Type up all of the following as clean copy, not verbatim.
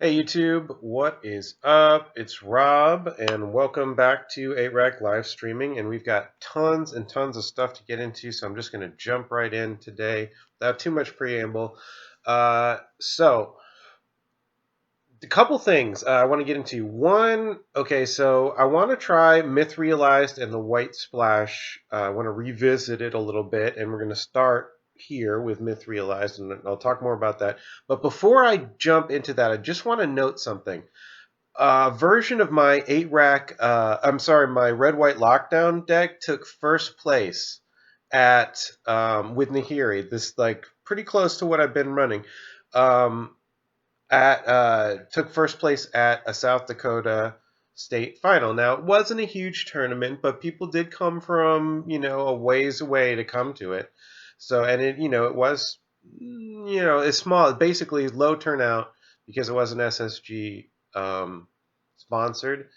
Hey YouTube, what is up? It's Rob, and welcome back to 8-Rack live streaming. And we've got tons and tons of stuff to get into, so I'm just going to jump right in today without too much preamble. So, a couple things I want to get into. One, okay, so I want to try Myth Realized and the White Splash. I want to revisit it a little bit, and we're going to start here with Myth Realized, and I'll talk more about that. But before I jump into that, I just want to note something. Version of my 8-Rack, my Red White Lockdown deck took first place at with Nahiri. This like pretty close to what I've been running. Um, at Took first place at a South Dakota state final. Now it wasn't a huge tournament, but people did come from a ways away to come to it. So and it was it's small, basically low turnout because it wasn't SSG sponsored,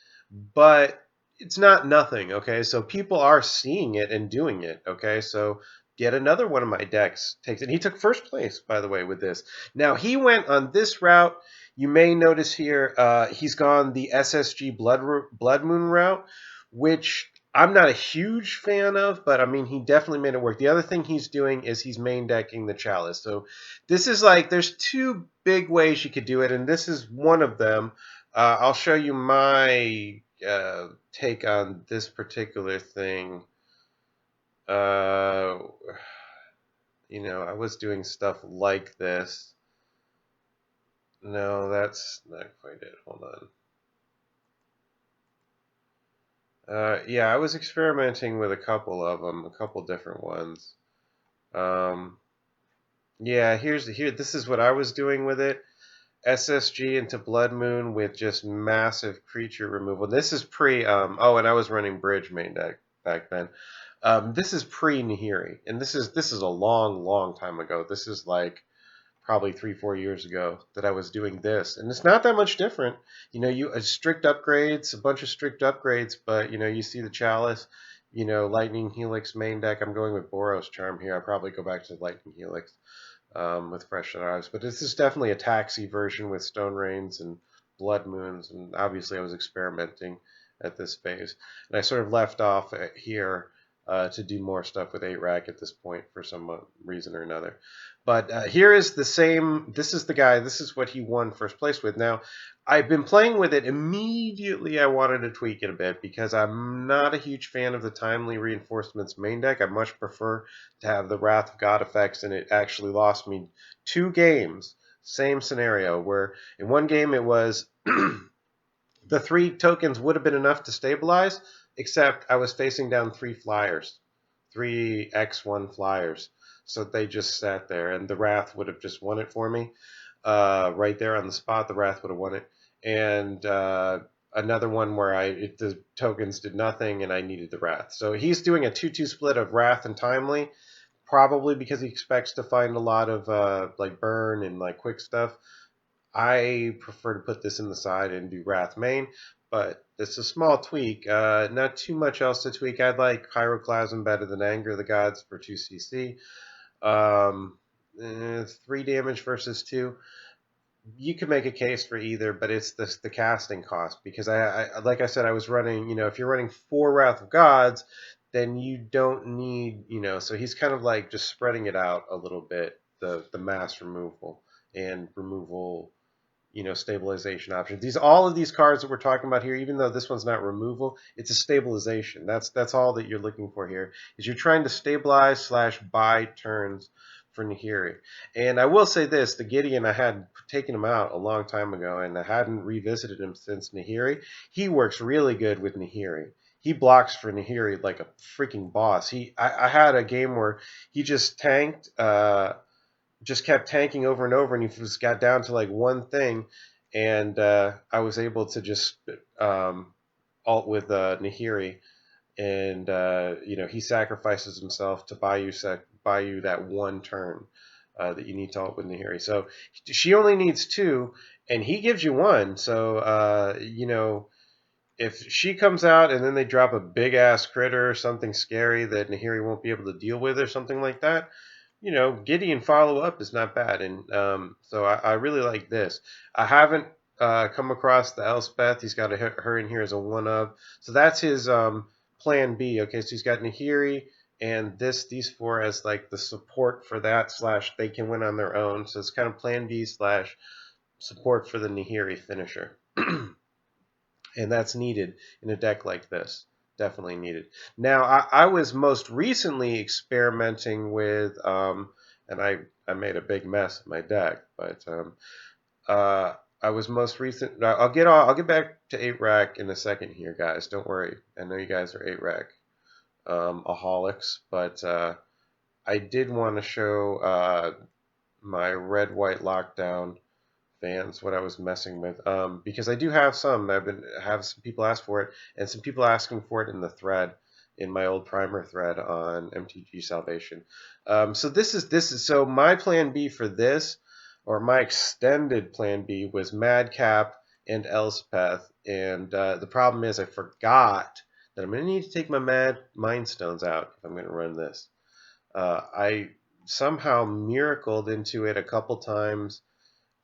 but it's not nothing. Okay, so people are seeing it and doing it. Okay, so yet another one of my decks takes it. He took first place, by the way, with this. Now he went on this route. You may notice here he's gone the SSG Blood Moon route, which I'm not a huge fan of, but I mean he definitely made it work. The other thing he's doing is he's main decking the Chalice. So this is like there's two big ways you could do it, and this is one of them. I'll show you my take on this particular thing. Uh, I was doing stuff like this. No, that's not quite it. Hold on. Yeah, I was experimenting with a couple of them, a couple different ones. Yeah, here. This is what I was doing with it. SSG into Blood Moon with just massive creature removal. This is pre. And I was running Bridge main deck back then. This is pre Nahiri, and this is a long, long time ago. This is like probably 3-4 years ago that I was doing this, and it's not that much different. You strict upgrades, a bunch of strict upgrades, but you see the Chalice. Lightning Helix main deck. I'm going with Boros Charm here. I'll probably go back to Lightning Helix with Fresh Eyes. But this is definitely a taxi version with Stone Rains and Blood Moons. And obviously, I was experimenting at this phase. And I sort of left off here to do more stuff with 8-Rack at this point for some reason or another. But here is the same. This is the guy. This is what he won first place with. Now, I've been playing with it. Immediately, I wanted to tweak it a bit because I'm not a huge fan of the Timely Reinforcements main deck. I much prefer to have the Wrath of God effects, and it actually lost me 2 games. Same scenario, where in one game it was the 3 tokens would have been enough to stabilize, except I was facing down 3 flyers, 3 X1 flyers. So they just sat there, and the Wrath would have just won it for me. Right there on the spot, the Wrath would have won it. And another one where the tokens did nothing, and I needed the Wrath. So he's doing a 2-2 split of Wrath and Timely, probably because he expects to find a lot of like burn and like quick stuff. I prefer to put this in the side and do Wrath main, but it's a small tweak. Not too much else to tweak. I'd like Pyroclasm better than Anger of the Gods for 2 CC. 3 damage versus 2. You could make a case for either, but it's the casting cost, because I like I said, I was running, if you're running 4 Wrath of Gods, then you don't need, so he's kind of like just spreading it out a little bit, the mass removal and removal, stabilization options. All of these cards that we're talking about here, even though this one's not removal, it's a stabilization. That's all that you're looking for here, is you're trying to stabilize / buy turns for Nahiri. And I will say this, the Gideon, I had taken him out a long time ago, and I hadn't revisited him since Nahiri. He works really good with Nahiri. He blocks for Nahiri like a freaking boss. I had a game where he just tanked, just kept tanking over and over, and he just got down to like one thing, and I was able to just alt with Nahiri, and he sacrifices himself to buy you that one turn that you need to alt with Nahiri. So she only needs 2, and he gives you 1. So if she comes out and then they drop a big ass critter or something scary that Nahiri won't be able to deal with or something like that, Gideon follow up is not bad. And so I really like this. I haven't come across the Elspeth. He's got her in here as a 1-of. So that's his plan B. Okay, so he's got Nahiri and these 4 as like the support for that / they can win on their own. So it's kind of plan B / support for the Nahiri finisher. And that's needed in a deck like this. Definitely needed. Now, I was most recently experimenting with, and I made a big mess of my deck, but I was most recent. I'll get back to 8-rack in a second here, guys. Don't worry. I know you guys are 8-rack aholics, but I did want to show my red-white lockdown fans what I was messing with, because I do have some. Have some people ask for it, and some people asking for it in the thread, in my old primer thread on MTG Salvation. So this is so my plan B for this, or my extended plan B, was Madcap and Elspeth, and the problem is I forgot that I'm going to need to take my Mind Stones out if I'm going to run this. I somehow miracled into it a couple times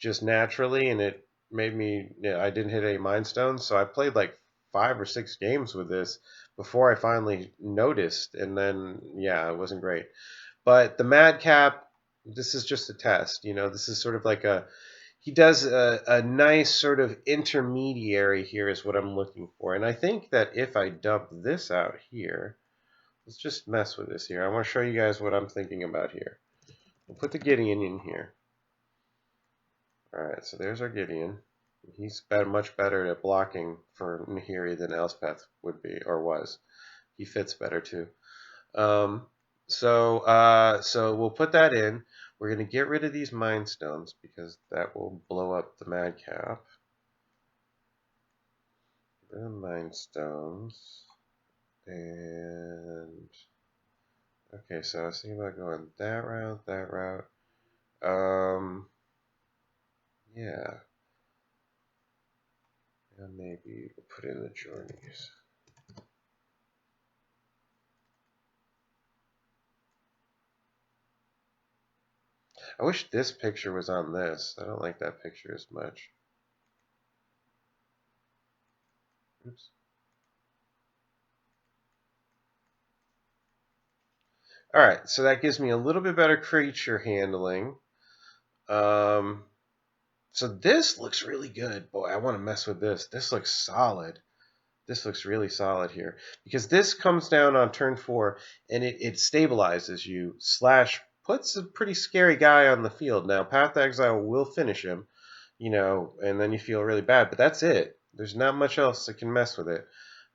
just naturally, and it made me, I didn't hit any Mind Stones, so I played like 5 or 6 games with this before I finally noticed, and then, yeah, it wasn't great. But the Madcap, this is just a test, this is sort of like he does a nice sort of intermediary here is what I'm looking for, and I think that if I dump this out here, let's just mess with this here. I want to show you guys what I'm thinking about here. We'll put the Gideon in here. Alright, so there's our Gideon. He's much better at blocking for Nahiri than Elspeth would be, or was. He fits better too. So we'll put that in. We're going to get rid of these Mind Stones because that will blow up the Madcap. Rid of Mind Stones. And okay, so I was thinking about going that route. Yeah. And maybe we'll put in the journeys. I wish this picture was on this. I don't like that picture as much. Oops. Alright, so that gives me a little bit better creature handling. So this looks really good. Boy, I want to mess with this. This looks solid. This looks really solid here. Because this comes down on turn 4, and it stabilizes you, / puts a pretty scary guy on the field. Now, Path to Exile will finish him, and then you feel really bad. But that's it. There's not much else that can mess with it.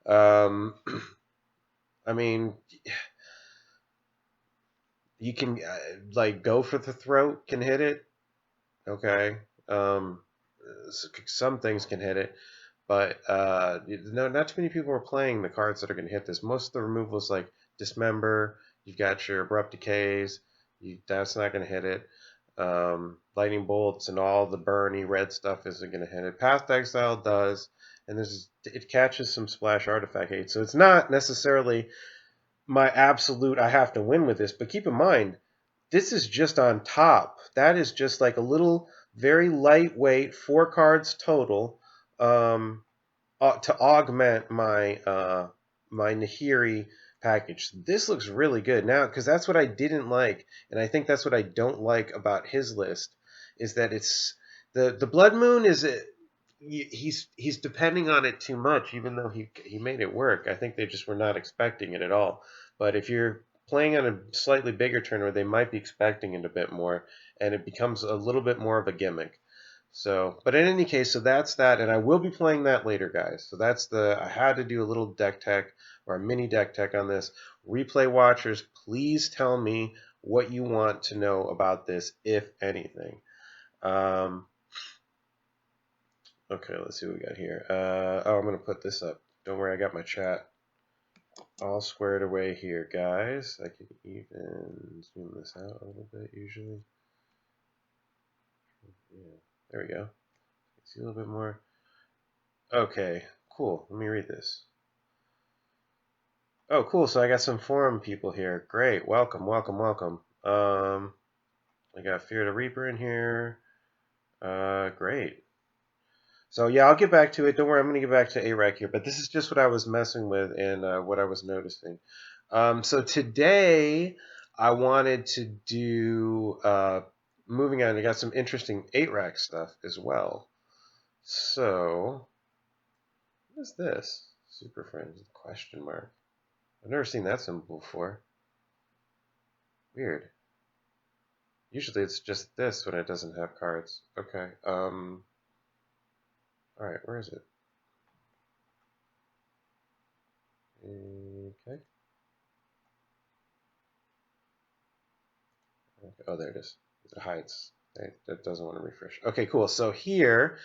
I mean, you can, like, Go for the Throat can hit it. Okay. Some things can hit it. But no, not too many people are playing the cards that are going to hit this. Most of the removals, like Dismember, you've got your Abrupt Decays, that's not going to hit it. Lightning Bolts and all the burny red stuff isn't going to hit it. Path to Exile does, and it catches some splash artifact hate. So it's not necessarily my absolute, I have to win with this. But keep in mind, this is just on top. That is just like a little, very lightweight, 4 cards total. To augment my my Nahiri package. This looks really good now, because that's what I didn't like, and I think that's what I don't like about his list, is that it's the Blood Moon is he's depending on it too much, even though he made it work. I think they just were not expecting it at all. But if you're playing on a slightly bigger tournament, they might be expecting it a bit more, and it becomes a little bit more of a gimmick. So, but in any case, so that's that, and I will be playing that later, guys. So I had to do a little deck tech, or a mini deck tech on this. Replay watchers, please tell me what you want to know about this, if anything. Okay, let's see what we got here. I'm going to put this up. Don't worry, I got my chat all squared away here, guys. I can even zoom this out a little bit, usually. Yeah. There we go. See a little bit more. Okay, cool. Let me read this. Oh, cool. So I got some forum people here. Great. Welcome. I got Fear the Reaper in here. Great. So yeah, I'll get back to it. Don't worry, I'm going to get back to ARAC here. But this is just what I was messing with and what I was noticing. So today I wanted to do moving on. I got some interesting 8-rack stuff as well. So what is this? Super Friends question mark. I've never seen that symbol before. Weird. Usually it's just this when it doesn't have cards. Okay. All right. Where is it? Okay. Oh, there it is. It hides. That doesn't want to refresh. Okay, cool. So here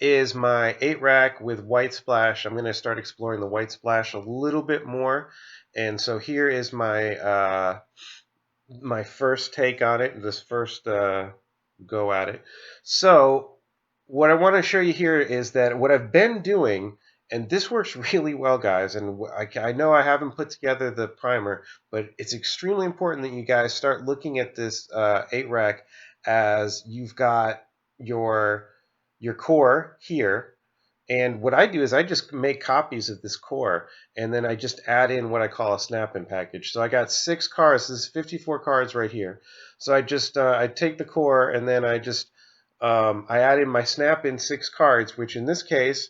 is my 8-rack with white splash. I'm going to start exploring the white splash a little bit more. And so here is my my first take on it, this first go at it. So what I want to show you here is that what I've been doing, and this works really well, guys, and I know I haven't put together the primer, but it's extremely important that you guys start looking at this 8-rack as you've got your core here. And what I do is I just make copies of this core, and then I just add in what I call a snap-in package. So I got 6 cards. This is 54 cards right here. So I just I take the core, and then I just I add in my snap-in 6 cards, which in this case,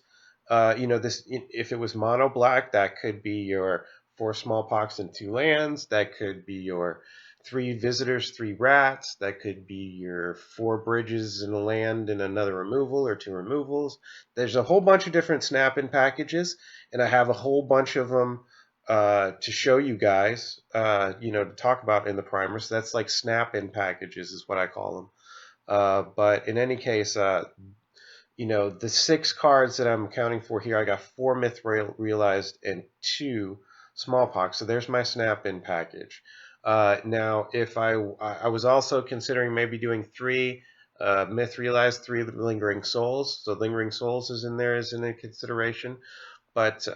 this if it was mono black, that could be your 4 smallpox and 2 lands. That could be your 3 visitors, 3 rats. That could be your 4 bridges and a land and another removal or 2 removals. There's a whole bunch of different snap-in packages, and I have a whole bunch of them to show you guys, to talk about in the primer. So that's like snap-in packages is what I call them. But in any case, the 6 cards that I'm counting for here, I got 4 myth realized and 2 smallpox. So there's my snap-in package. Now, if I was also considering maybe doing 3 myth realized, 3 lingering souls. So lingering souls is in there as in a consideration. But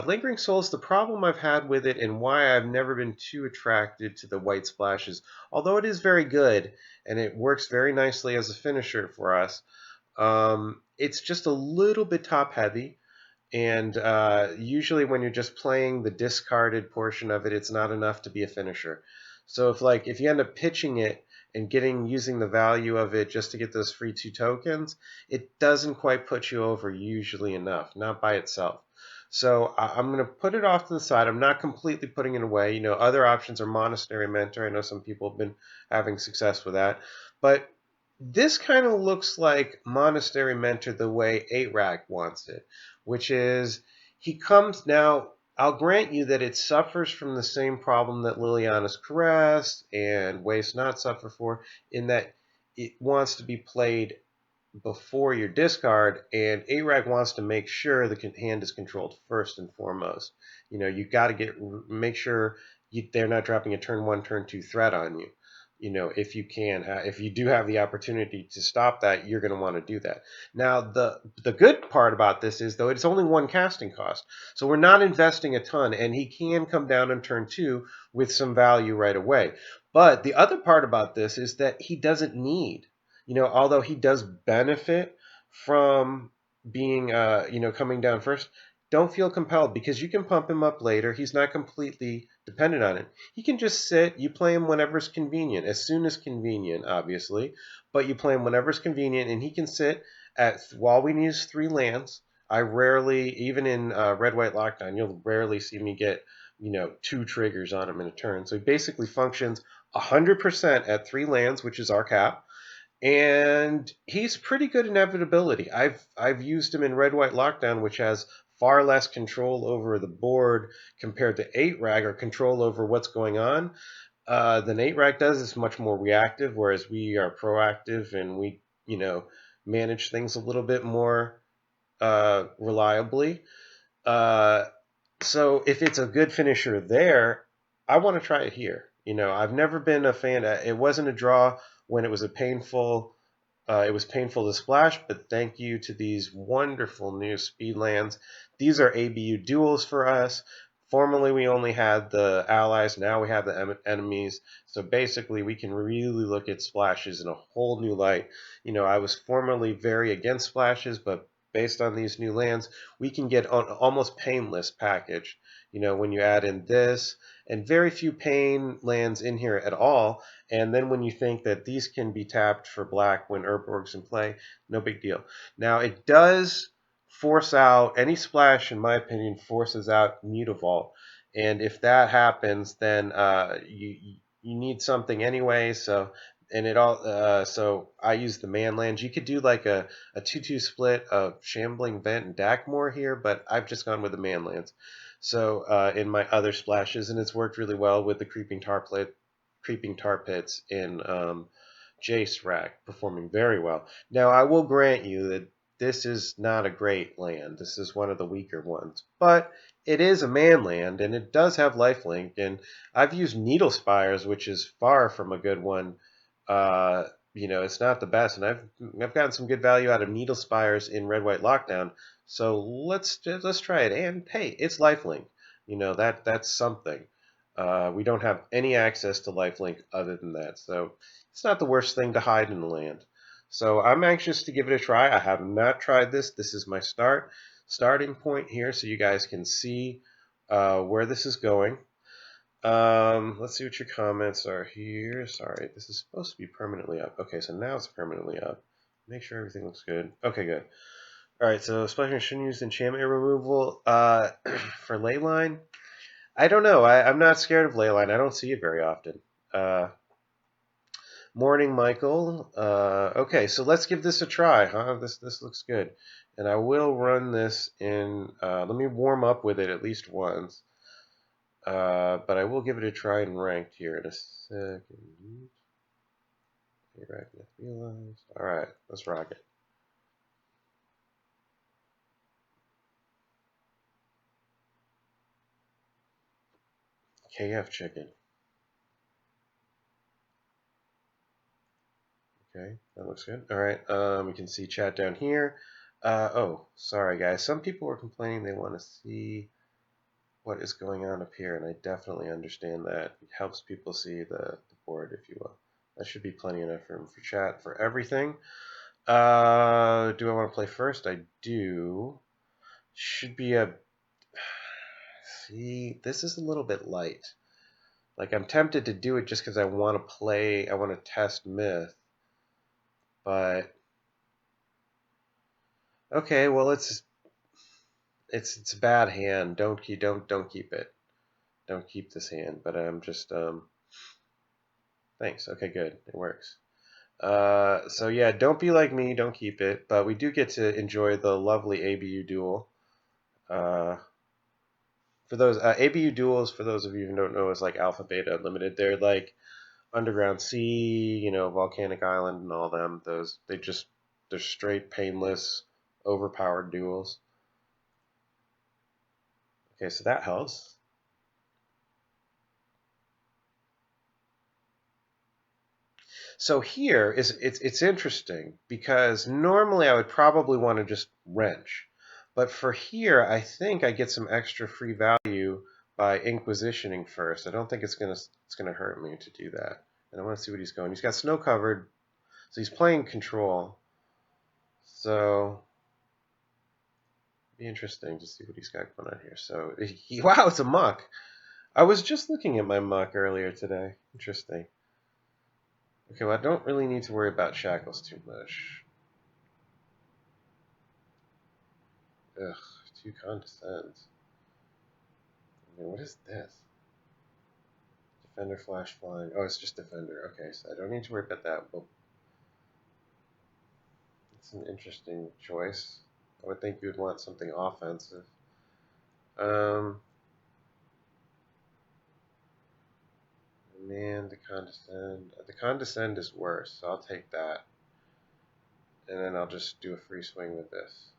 Lingering Souls, the problem I've had with it and why I've never been too attracted to the white splashes, although it is very good and it works very nicely as a finisher for us, it's just a little bit top heavy. And usually when you're just playing the discarded portion of it, it's not enough to be a finisher. So if you end up pitching it and using the value of it just to get those free 2 tokens, it doesn't quite put you over usually enough, not by itself. So I'm going to put it off to the side. I'm not completely putting it away. Other options are Monastery Mentor. I know some people have been having success with that. But this kind of looks like Monastery Mentor the way 8-rack wants it, which is he comes now. I'll grant you that it suffers from the same problem that Liliana's Caress and Waste Not suffer for, in that it wants to be played before your discard, and 8-rack wants to make sure the hand is controlled first and foremost. You got to make sure they're not dropping a turn 1, turn 2 threat on you. If you can, if you do have the opportunity to stop that, you're going to want to do that. Now, the good part about this is, though, it's only 1 casting cost. So we're not investing a ton, and he can come down on turn 2 with some value right away. But the other part about this is that he doesn't need, although he does benefit from being, coming down first, don't feel compelled because you can pump him up later. He's not completely dependent on it. He can just sit. You play him whenever it's convenient, as soon as convenient, obviously. But you play him whenever it's convenient, and he can sit all we need is 3 lands. I rarely, even in Red-White Lockdown, you'll rarely see me get, 2 triggers on him in a turn. So he basically functions 100% at 3 lands, which is our cap. And he's pretty good inevitability. I've used him in Red-White Lockdown, which has far less control over the board compared to 8-rack, or control over what's going on, than 8-rack does. It's much more reactive, whereas we are proactive and we, manage things a little bit more reliably. So if it's a good finisher there, I want to try it here. I've never been a fan. It wasn't a draw when it was painful to splash, but thank you to these wonderful new speed lands. These are ABU duels for us. Formerly, we only had the allies. Now we have the enemies. So basically, we can really look at splashes in a whole new light. I was formerly very against splashes, but based on these new lands, we can get an almost painless package. When you add in this, and very few pain lands in here at all, and then when you think that these can be tapped for black when Urborg's in play, no big deal. Now, it does force out, any splash, in my opinion, forces out Mutavault. And if that happens, then you need something anyway, so I use the man lands. You could do like a 2-2 split of Shambling Vent and Dakmor here, but I've just gone with the man lands. So in my other splashes, and it's worked really well with the Creeping Tar Pits in Jace Rack, performing very well. Now, I will grant you that this is not a great land. This is one of the weaker ones, but it is a man land, and it does have lifelink, and I've used Needle Spires, which is far from a good one. It's not the best, and I've gotten some good value out of Needle Spires in Red White Lockdown. So let's try it. And hey, it's lifelink. That's something. We don't have any access to lifelink other than that, so it's not the worst thing to hide in the land. So I'm anxious to give it a try. I have not tried this. This is my starting point here, so you guys can see where this is going. Let's see what your comments are here. Sorry, this is supposed to be permanently up. Okay, so now it's permanently up. Make sure everything looks good. Okay, good. All right, so splashing shouldn't use enchantment removal for Leyline. I don't know. I'm not scared of Leyline. I don't see it very often. Morning, Michael. Okay, so let's give this a try, huh? This looks good. And I will run this in... let me warm up with it at least once. But I will give it a try in ranked here in a second. Alright, let's rock it. KF chicken. Okay, that looks good. Alright, we can see chat down here. Oh, sorry guys. Some people were complaining they want to see what is going on up here, and I definitely understand that. It helps people see the board, if you will. That should be plenty enough room for chat for everything. Do I want to play first? I do. Should be a... See, this is a little bit light. Like, I'm tempted to do it just because I want to play, I want to test Myth. But... Okay, well, it's a bad hand. Don't keep it. Don't keep this hand. But I'm just thanks. Okay, good. It works. So yeah, don't be like me. Don't keep it. But we do get to enjoy the lovely ABU duel. For those ABU duels, for those of you who don't know, is like Alpha Beta Unlimited. They're like Underground Sea, Volcanic Island, and all them. They're straight painless, overpowered duels. Okay, so that helps. So here it's interesting because normally I would probably want to just wrench, but for here I think I get some extra free value by Inquisitioning first. I don't think it's gonna hurt me to do that. And I want to see what he's going. He's got snow covered, so he's playing control. So be interesting to see what he's got going on here. So wow, it's a muck. I was just looking at my muck earlier today. Interesting. Okay, well, I don't really need to worry about shackles too much. Ugh, 2 condescends. I mean, what is this? Defender flash flying. Oh, it's just Defender. Okay, so I don't need to worry about that. But it's an interesting choice. I would think you would want something offensive. Man, the condescend. The condescend is worse, so I'll take that. And then I'll just do a free swing with this.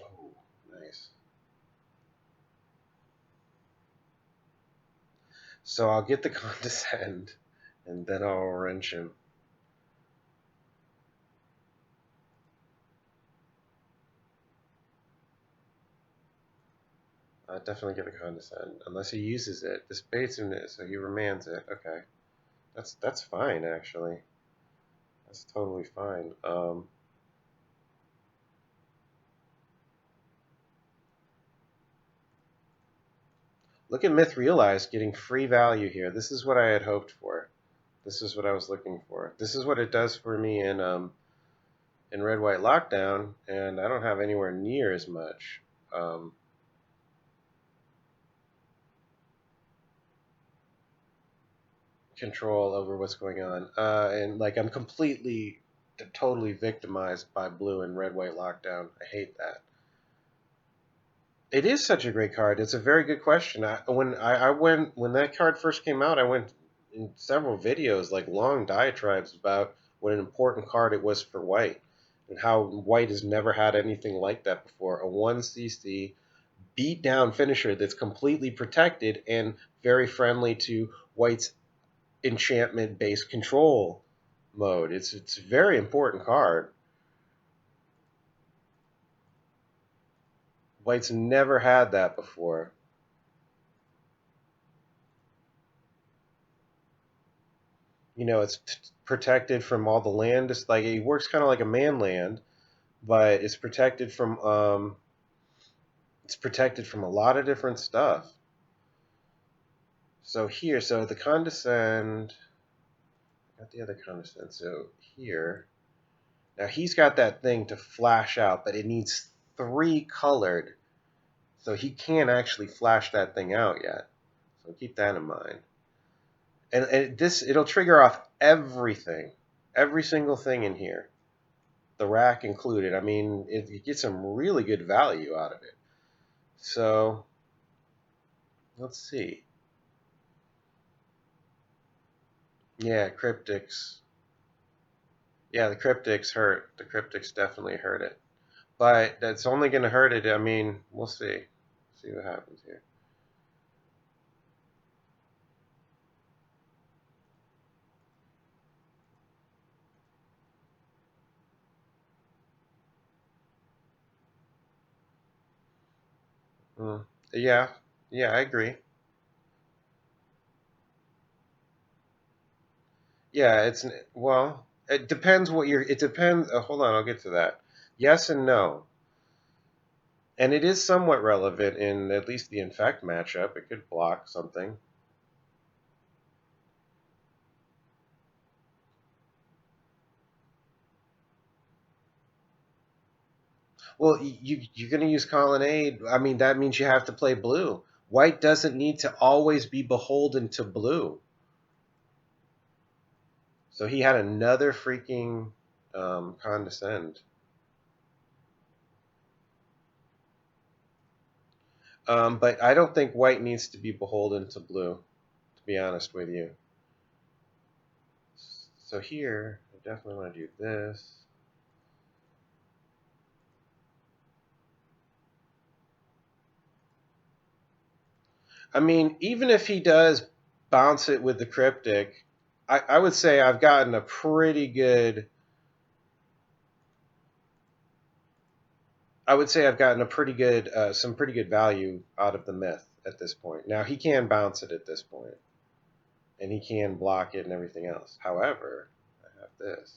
Oh, nice. So I'll get the condescend, and then I'll wrench him. Definitely get a condescend unless he uses it. This baits in it, so he remands it. Okay, that's fine actually. That's totally fine. Look at Myth Realized getting free value here. This is what I had hoped for. This is what I was looking for. This is what it does for me in Red White Lockdown, and I don't have anywhere near as much. Control over what's going on. And like I'm completely, totally victimized by blue and red white lockdown. I hate that. It is such a great card. It's a very good question. I went when that card first came out, I went in several videos, like long diatribes about what an important card it was for white and how white has never had anything like that before. A 1 CC beat down finisher that's completely protected and very friendly to white's enchantment based control mode. It's a very important card. White's never had that before. You know, it's protected from all the land. It's like it works kind of like a man land, but it's protected from a lot of different stuff. So here, so the condescend, got the other condescend. So here, now he's got that thing to flash out, but it needs 3 colored. So he can't actually flash that thing out yet. So keep that in mind. And it'll trigger off everything. Every single thing in here. The rack included. I mean, it gets some really good value out of it. So, let's see. Yeah, cryptics. Yeah, the cryptics hurt. The cryptics definitely hurt it. But that's only going to hurt it. I mean, we'll see. See what happens here. Mm. Yeah, yeah, I agree. Yeah, well, it depends what you're. It depends. Hold on, I'll get to that. Yes and no. And it is somewhat relevant in at least the infect matchup. It could block something. Well, you're going to use Colonnade. I mean, that means you have to play blue. White doesn't need to always be beholden to blue. So he had another freaking condescend. But I don't think white needs to be beholden to blue, to be honest with you. So here, I definitely want to do this. I mean, even if he does bounce it with the cryptic, I would say I've gotten a pretty good. I would say I've gotten a pretty good, some pretty good value out of the myth at this point. Now he can bounce it at this point, and he can block it and everything else. However, I have this.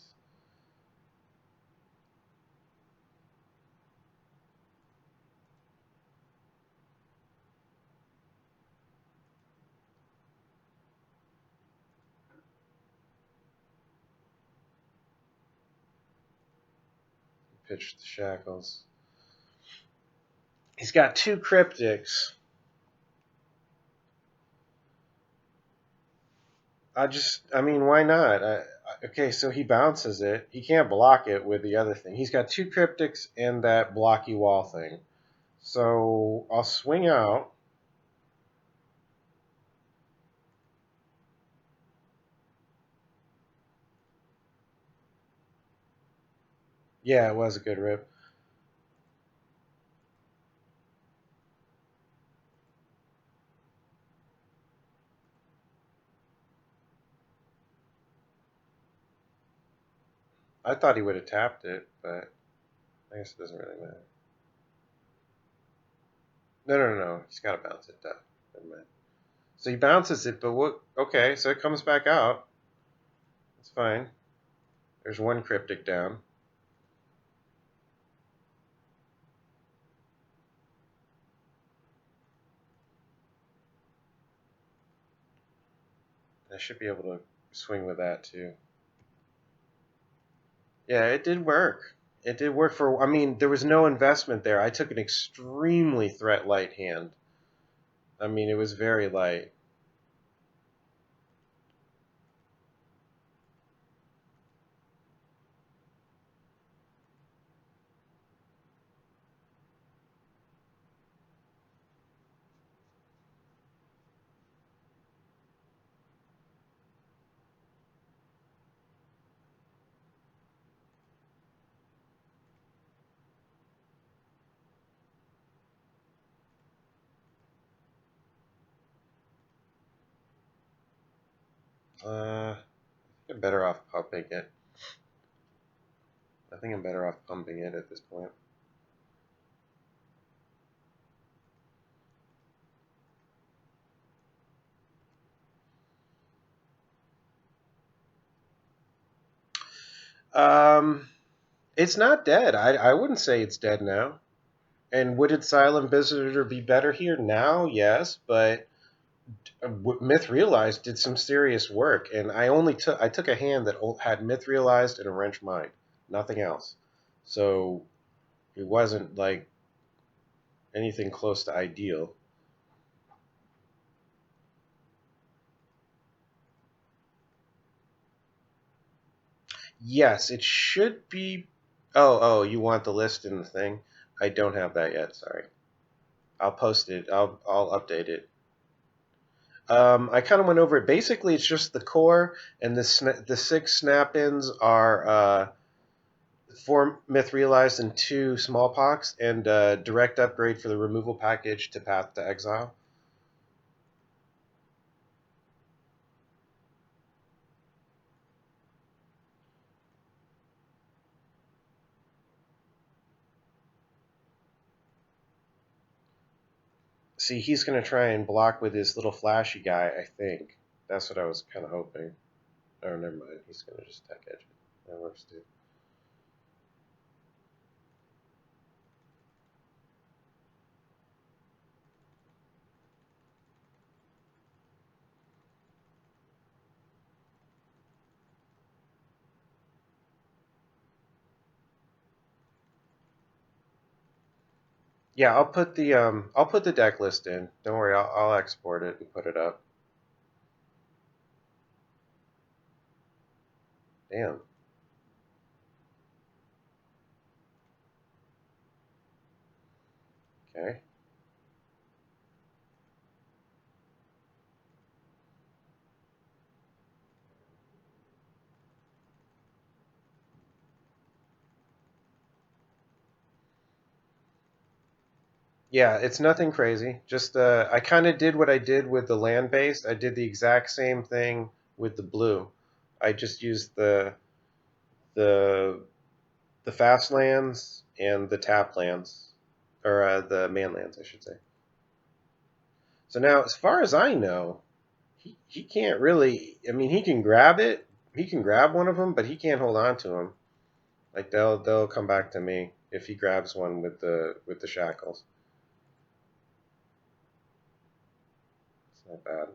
Pitch the shackles. He's got 2 cryptics. I mean, why not? Okay, so he bounces it. He can't block it with the other thing. He's got 2 cryptics and that blocky wall thing. So I'll swing out. Yeah, it was a good rip. I thought he would have tapped it, but I guess it doesn't really matter. No. He's got to bounce it down. Never mind. So he bounces it, but what? Okay, so it comes back out. It's fine. There's one cryptic down. I should be able to swing with that too. Yeah, it did work. It did work for. I mean, there was no investment there. I took an extremely threat light hand. I mean, it was very light. I think I'm better off pumping it. I think I'm better off pumping it at this point. It's not dead. I wouldn't say it's dead now. And would Asylum Visitor be better here now? Yes, but Myth Realized did some serious work, and I took a hand that had Myth Realized and a Wrench Mind, nothing else. So it wasn't like anything close to ideal. Yes, it should be. Oh, you want the list in the thing? I don't have that yet. Sorry. I'll post it. I'll update it. I kind of went over it. Basically, it's just the core, and the 6 snap-ins are 4 Myth Realized and 2 Smallpox, and direct upgrade for the removal package to Path to Exile. See, he's going to try and block with his little flashy guy, I think. That's what I was kind of hoping. Oh, never mind. He's going to just tech edge it. That works too. Yeah, I'll put the deck list in. Don't worry, I'll export it and put it up. Damn. Okay. Yeah, it's nothing crazy. Just I kind of did what I did with the land base. I did the exact same thing with the blue. I just used the the fast lands and the tap lands, or the man lands, I should say. So now, as far as I know, he can't really. I mean, he can grab it. He can grab one of them, but he can't hold on to them. Like they'll come back to me if he grabs one with the shackles. It's not bad.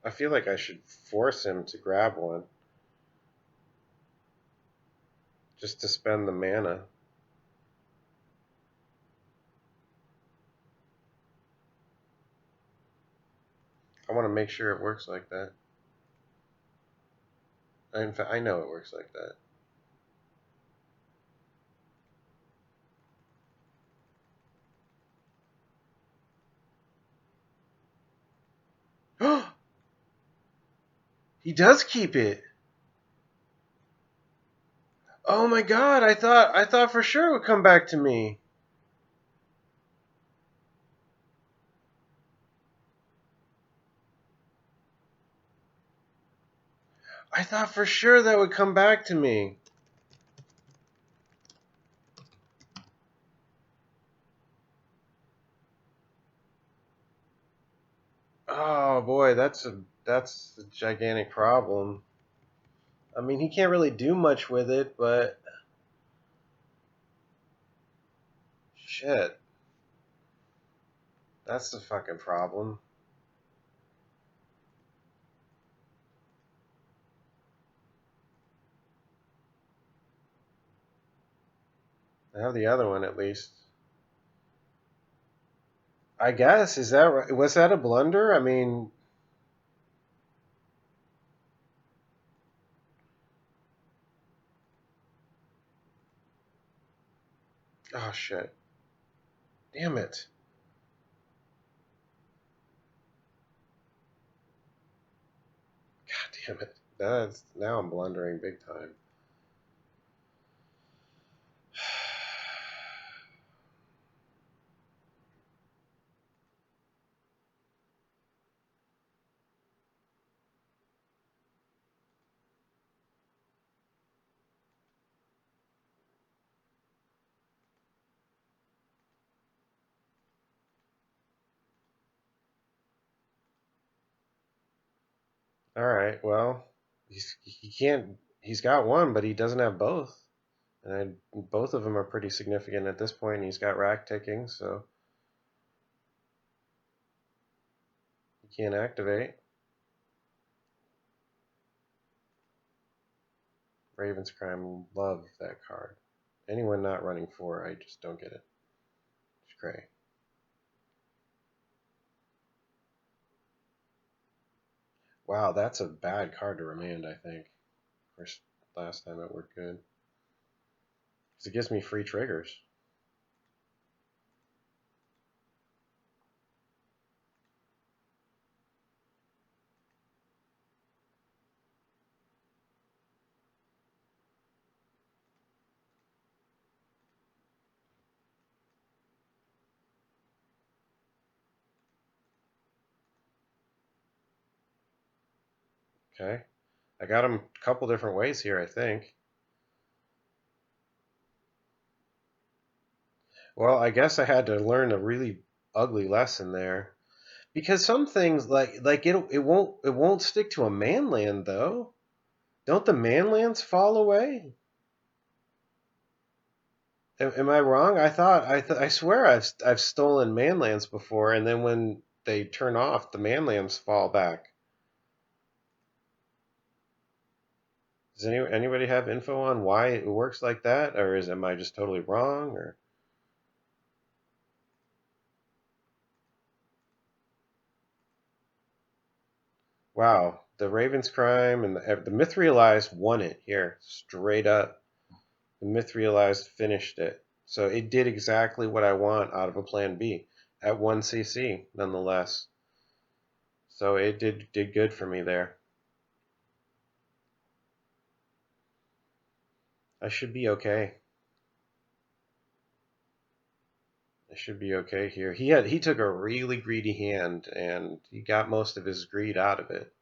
I feel like I should force him to grab one just to spend the mana. I want to make sure it works like that. In fact, I know it works like that. He does keep it. Oh my god! I thought for sure it would come back to me. I thought for sure that would come back to me. Oh boy, that's a gigantic problem. I mean, he can't really do much with it, but shit, that's the fucking problem. I have the other one at least. I guess, is that right? Was that a blunder? I mean, oh shit. Damn it. God damn it. Now I'm blundering big time. All right, well, he can't. He's got one, but he doesn't have both. And both of them are pretty significant at this point. He's got rack ticking, so he can't activate. Raven's Crime, love that card. Anyone not running 4, I just don't get it. It's great. Wow, that's a bad card to remand, I think. Of course, last time it worked good. Because it gives me free triggers. Okay. I got him a couple different ways here, I think. Well, I guess I had to learn a really ugly lesson there. Because some things like it won't stick to a manland though. Don't the manlands fall away? Am I wrong? I swear I've stolen manlands before, and then when they turn off, the manlands fall back. Does anybody have info on why it works like that, or am I just totally wrong? Or wow, the Raven's Crime and the Mythrealized won it here straight up. The Mythrealized finished it, so it did exactly what I want out of a Plan B at 1 CC, nonetheless. So it did good for me there. I should be okay. I should be okay here. He took a really greedy hand, and he got most of his greed out of it.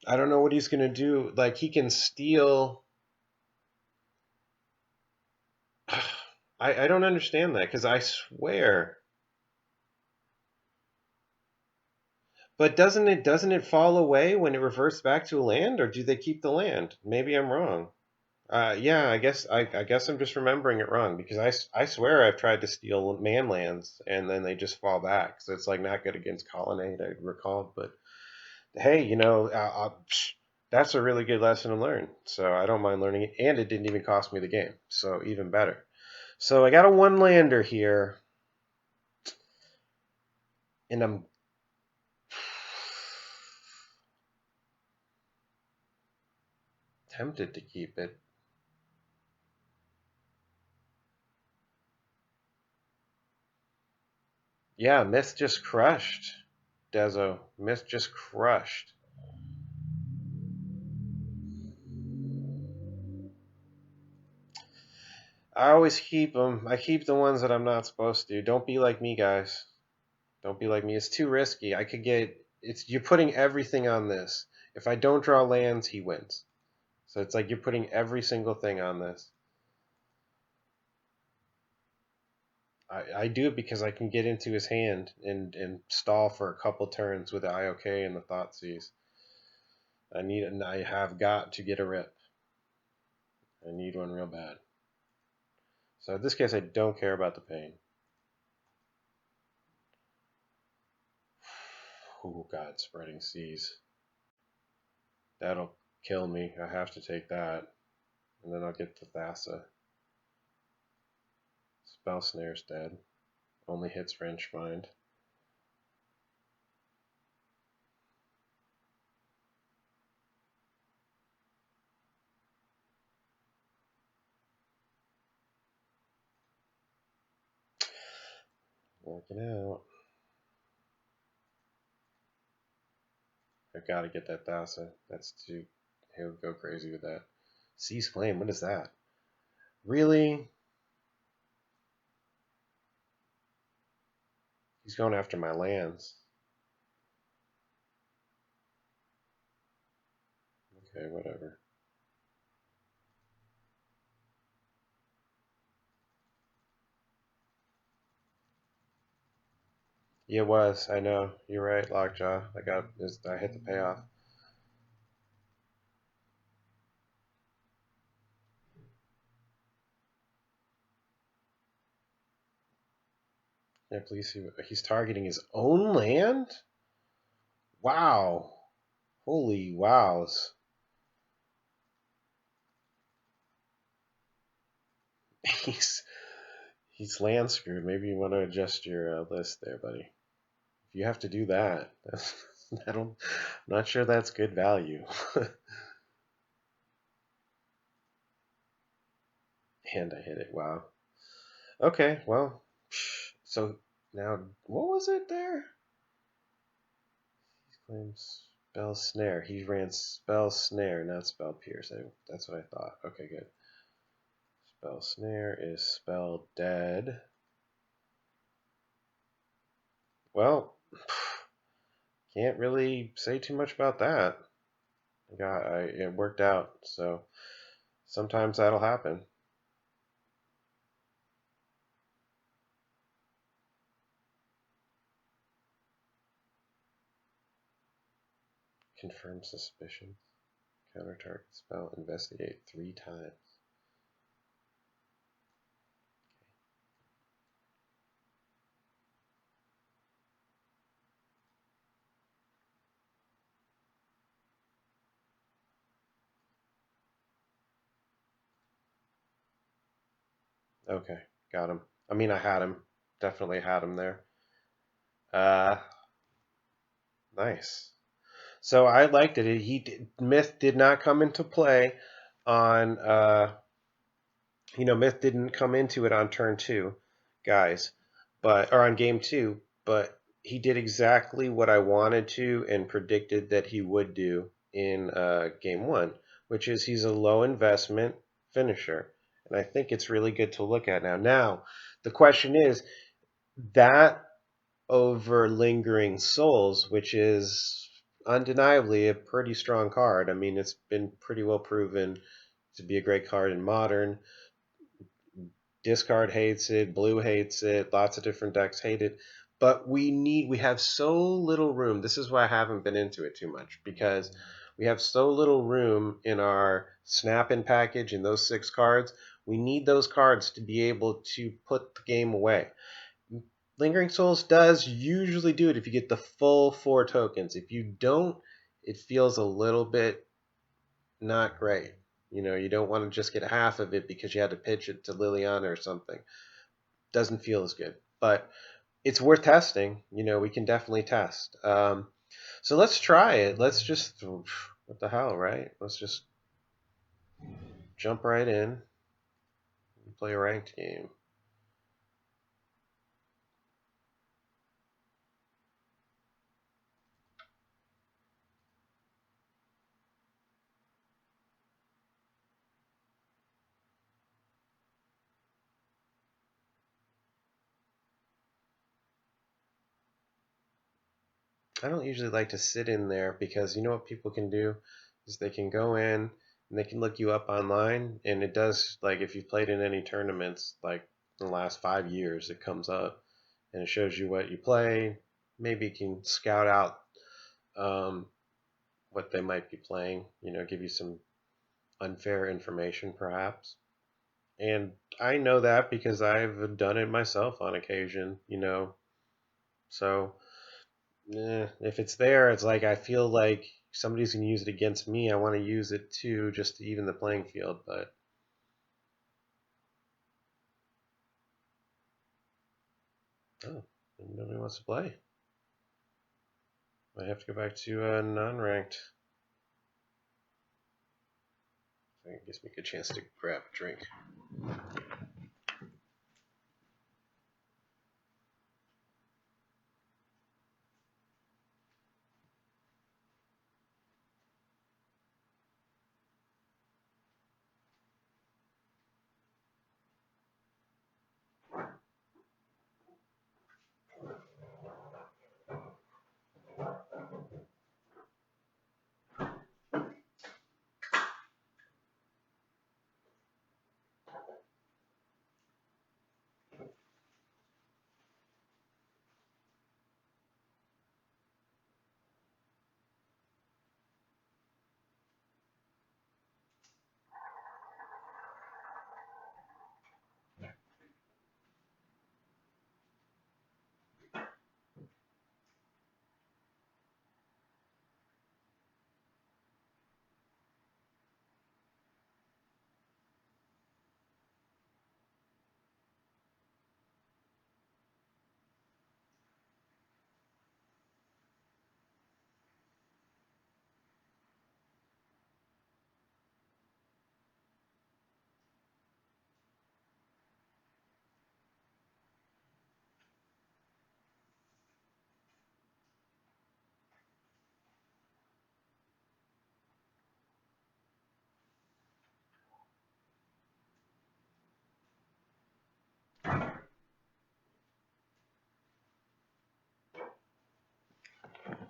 I don't know what he's gonna do. Like he can steal. I don't understand that because I swear. But doesn't it fall away when it reverts back to a land, or do they keep the land? Maybe I'm wrong. Yeah, I guess I'm just remembering it wrong because I swear I've tried to steal manlands and then they just fall back. So it's like not good against Colonnade, I recall. But hey, that's a really good lesson to learn. So I don't mind learning it, and it didn't even cost me the game. So even better. So I got a one lander here, and I'm tempted to keep it. Yeah, Myth just crushed. Dezo. Myth just crushed. I always keep them. I keep the ones that I'm not supposed to. Don't be like me, guys. Don't be like me. It's too risky. I could get. It's you're putting everything on this. If I don't draw lands, he wins. So it's like you're putting every single thing on this. I do it because I can get into his hand and stall for a couple turns with the IOK and the Thoughtseize. I have got to get a rip. I need one real bad. So in this case, I don't care about the pain. Oh God, Spreading Seas. That'll kill me. I have to take that. And then I'll get the Thassa. Spell Snare's dead. Only hits Wrenchmind. Working out. I've got to get that Thassa. That's too... He'll go crazy with that. Seize Flame, what is that? Really? He's going after my lands. Okay, whatever. Yeah, it was. I know. You're right, Lockjaw. I hit the payoff. Yeah, please see. He's targeting his own land? Wow. Holy wows. He's land screwed. Maybe you want to adjust your list there, buddy. If you have to do that, I'm not sure that's good value. And I hit it. Wow. Okay, well, so now what was it there? He claims Spell Snare. He ran Spell Snare, not Spell Pierce. That's what I thought. Okay, good. Spell Snare is Spell Dead. Well, can't really say too much about that. It worked out, so sometimes that'll happen. Confirm suspicion. Counter target spell. Investigate 3 times. Okay, got him. I mean, I had him. Definitely had him there. Nice. So I liked it. Myth did not come into play on. Myth didn't come into it on turn 2, guys, or on game 2. But he did exactly what I wanted to and predicted that he would do in game 1, which is he's a low investment finisher, and I think it's really good to look at now. Now, the question is that over Lingering Souls, which is undeniably a pretty strong card. I mean, it's been pretty well proven to be a great card in Modern. Discard hates it, Blue hates it, lots of different decks hate it. But we have so little room. This is why I haven't been into it too much, because we have so little room in our snap-in package in those 6 cards. We need those cards to be able to put the game away. Lingering Souls does usually do it if you get the full 4 tokens. If you don't, it feels a little bit not great. You don't want to just get half of it because you had to pitch it to Liliana or something. Doesn't feel as good. But it's worth testing. We can definitely test. So let's try it. Let's just... What the hell, right? Let's just jump right in and play a ranked game. I don't usually like to sit in there because you know what people can do is they can go in and they can look you up online, and it does, like, if you've played in any tournaments like in the last 5 years, it comes up and it shows you what you play. Maybe you can scout out um, what they might be playing. Give you some unfair information perhaps. And I know that because I've done it myself on occasion. So if it's there, it's like I feel like somebody's going to use it against me. I want to use it too, just to even the playing field. But nobody wants to play. I have to go back to non-ranked. It gives me a good chance to grab a drink.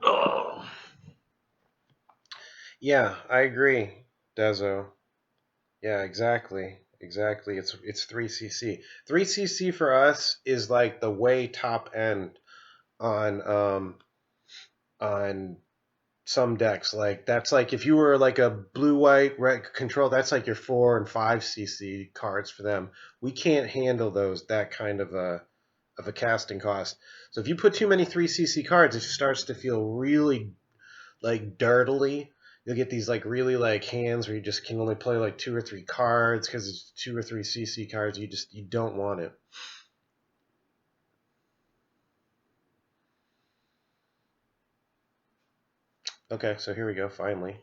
Oh. Yeah, I agree, Dezo. Yeah, exactly. Exactly. It's 3cc. 3cc for us is like the way top end on on some decks. Like that's like if you were like a blue white red control, that's like your 4 and 5cc cards for them. We can't handle that kind of a casting cost. So if you put too many 3cc cards, it starts to feel really like dirtily. You'll get these like really like hands where you just can only play like 2 or 3 cards because it's 2 or 3cc cards. You don't want it. Okay, so here we go. Finally.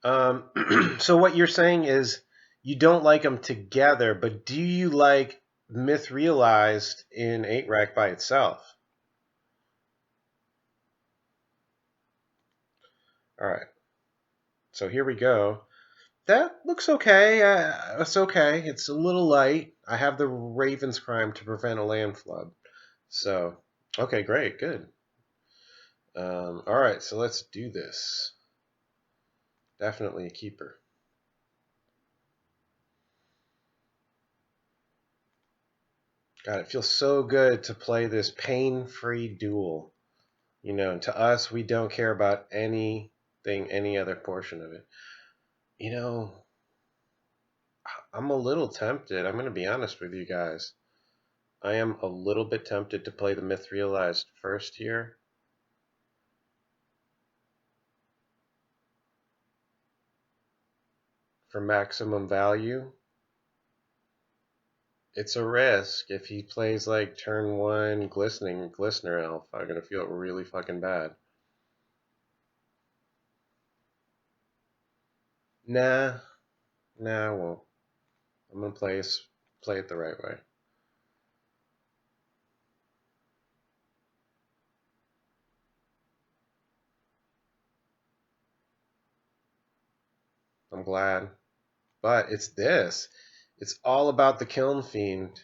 So what you're saying is you don't like them together, but do you like Myth Realized in 8 rack by itself? All right. So here we go. That looks okay. It's okay. It's a little light. I have the Raven's Crime to prevent a land flood. So, okay, great, good. All right, so let's do this. Definitely a keeper. God, it feels so good to play this pain-free duel. And to us, we don't care about anything, any other portion of it. You know, I'm a little tempted. I'm going to be honest with you guys. I am a little bit tempted to play the Myth Realized first here. For maximum value. It's a risk. If he plays like turn 1 Glistener Elf, I'm going to feel really fucking bad. Nah, I won't. I'm going to play it the right way. I'm glad. But it's this. It's all about the Kiln Fiend.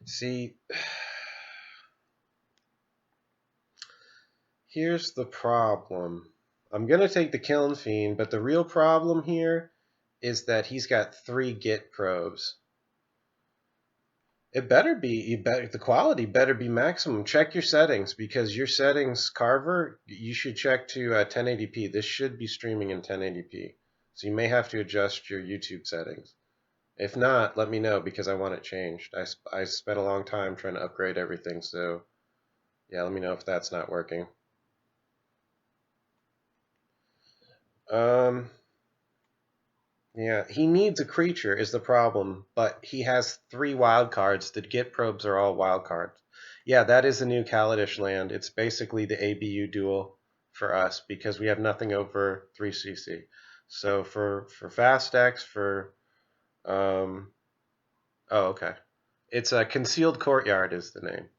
See, here's the problem. I'm going to take the Kiln Fiend, but the real problem here is that he's got 3 Git probes. It better be, the quality better be maximum. Check your settings, because your settings, Carver, you should check to 1080p. This should be streaming in 1080p. So you may have to adjust your YouTube settings. If not, let me know, because I want it changed. I spent a long time trying to upgrade everything, so yeah, let me know if that's not working. Yeah, he needs a creature is the problem, but he has 3 wild cards. The Git probes are all wild cards. Yeah, that is a new Kaladesh land. It's basically the ABU duel for us, because we have nothing over 3CC. So for fast decks, oh, okay. It's a Concealed Courtyard is the name.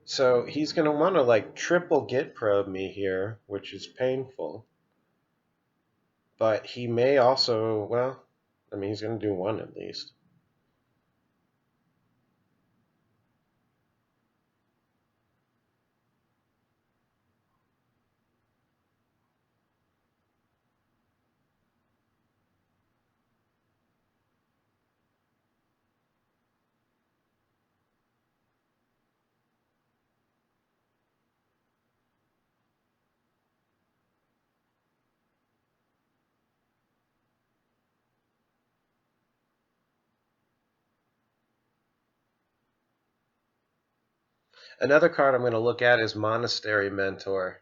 So he's going to want to like triple Git probe me here, which is painful. But he may also, well, I mean, he's going to do 1 at least. Another card I'm going to look at is Monastery Mentor,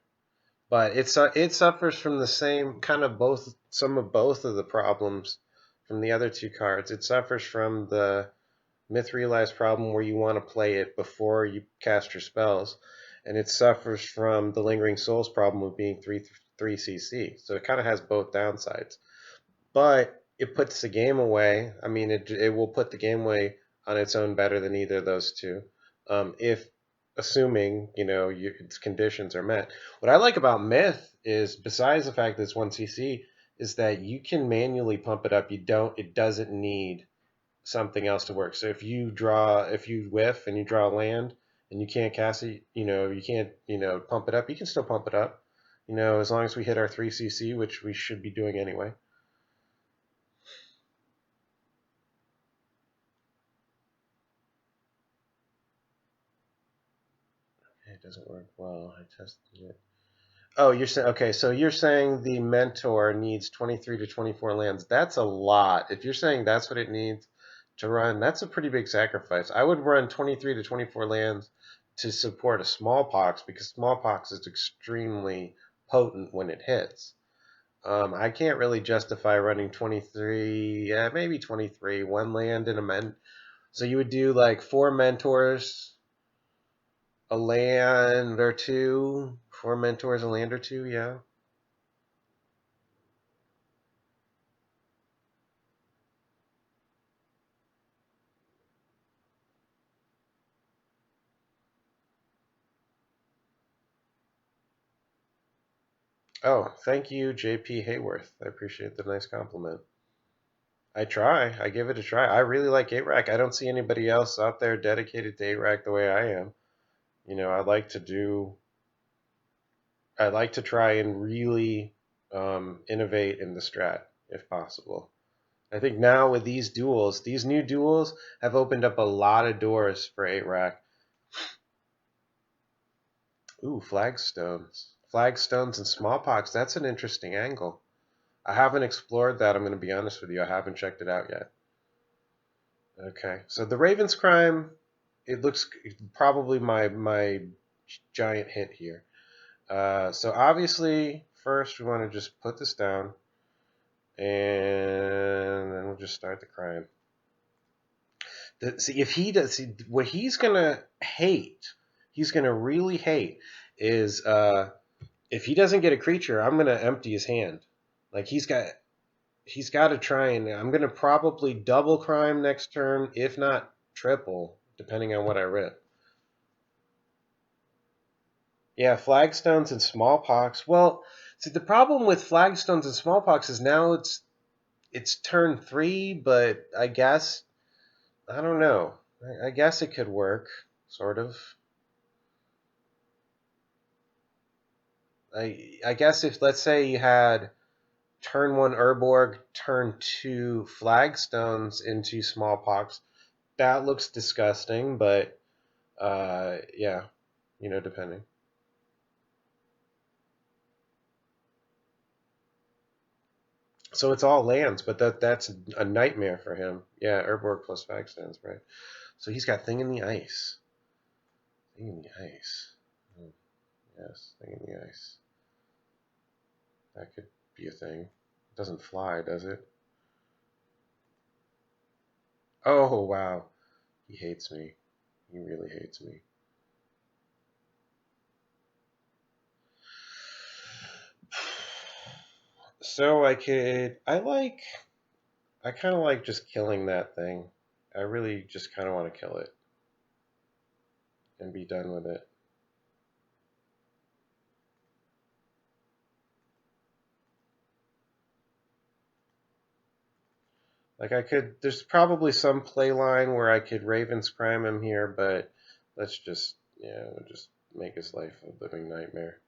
but it suffers from the same kind of some of both of the problems from the other 2 cards. It suffers from the Mithrilize problem, where you want to play it before you cast your spells, and it suffers from the Lingering Souls problem of being 3CC. So it kind of has both downsides, but it puts the game away. I mean, it will put the game away on its own better than either of those 2. If assuming its conditions are met. What I like about Myth is, besides the fact that it's 1CC, is that you can manually pump it up. It doesn't need something else to work. So if you whiff and you draw a land and you can't cast it, you can't pump it up. You can still pump it up, as long as we hit our 3CC, which we should be doing anyway. It doesn't work well. I tested it. Oh, you're saying, okay, so you're saying the Mentor needs 23 to 24 lands. That's a lot. If you're saying that's what it needs to run, that's a pretty big sacrifice. I would run 23 to 24 lands to support a Smallpox, because Smallpox is extremely potent when it hits. I can't really justify running 23, yeah, maybe 23, 1 land and a So you would do like 4 Mentors, a land or 2, 4 Mentors, a land or 2, yeah. Oh, thank you, JP Hayworth. I appreciate the nice compliment. I try. I give it a try. I really like 8-Rack. I don't see anybody else out there dedicated to 8-Rack the way I am. I like to try and really innovate in the strat, if possible. I think now with these duels, these new duels have opened up a lot of doors for 8-Rack. Ooh, flagstones. Flagstones and Smallpox. That's an interesting angle. I haven't explored that. I'm going to be honest with you. I haven't checked it out yet. Okay, so the Raven's Crime, it looks probably my giant hit here. So obviously, first we want to just put this down, and then we'll just start the crime. What he's gonna hate, he's gonna really hate, is if he doesn't get a creature, I'm gonna empty his hand. Like he's got to try and I'm going to probably double crime next turn, if not triple, depending on what I rip. Yeah, flagstones and smallpox. Well, see, the problem with flagstones and smallpox is now it's turn 3, but I guess I don't know. I guess it could work, sort of. I guess if let's say you had turn 1 Urborg, turn 2 flagstones into smallpox, that looks disgusting, but yeah, depending. So it's all lands, but that's a nightmare for him. Yeah, Urborg plus flagstones, right? So he's got Thing in the Ice. Thing in the Ice. Oh, yes, Thing in the Ice. That could be a thing. It doesn't fly, does it? Oh, wow. He hates me. He really hates me. So I kind of like just killing that thing. I really just kind of want to kill it and be done with it. Like there's probably some play line where I could Raven's Crime him here, but let's just, we'll just make his life a living nightmare.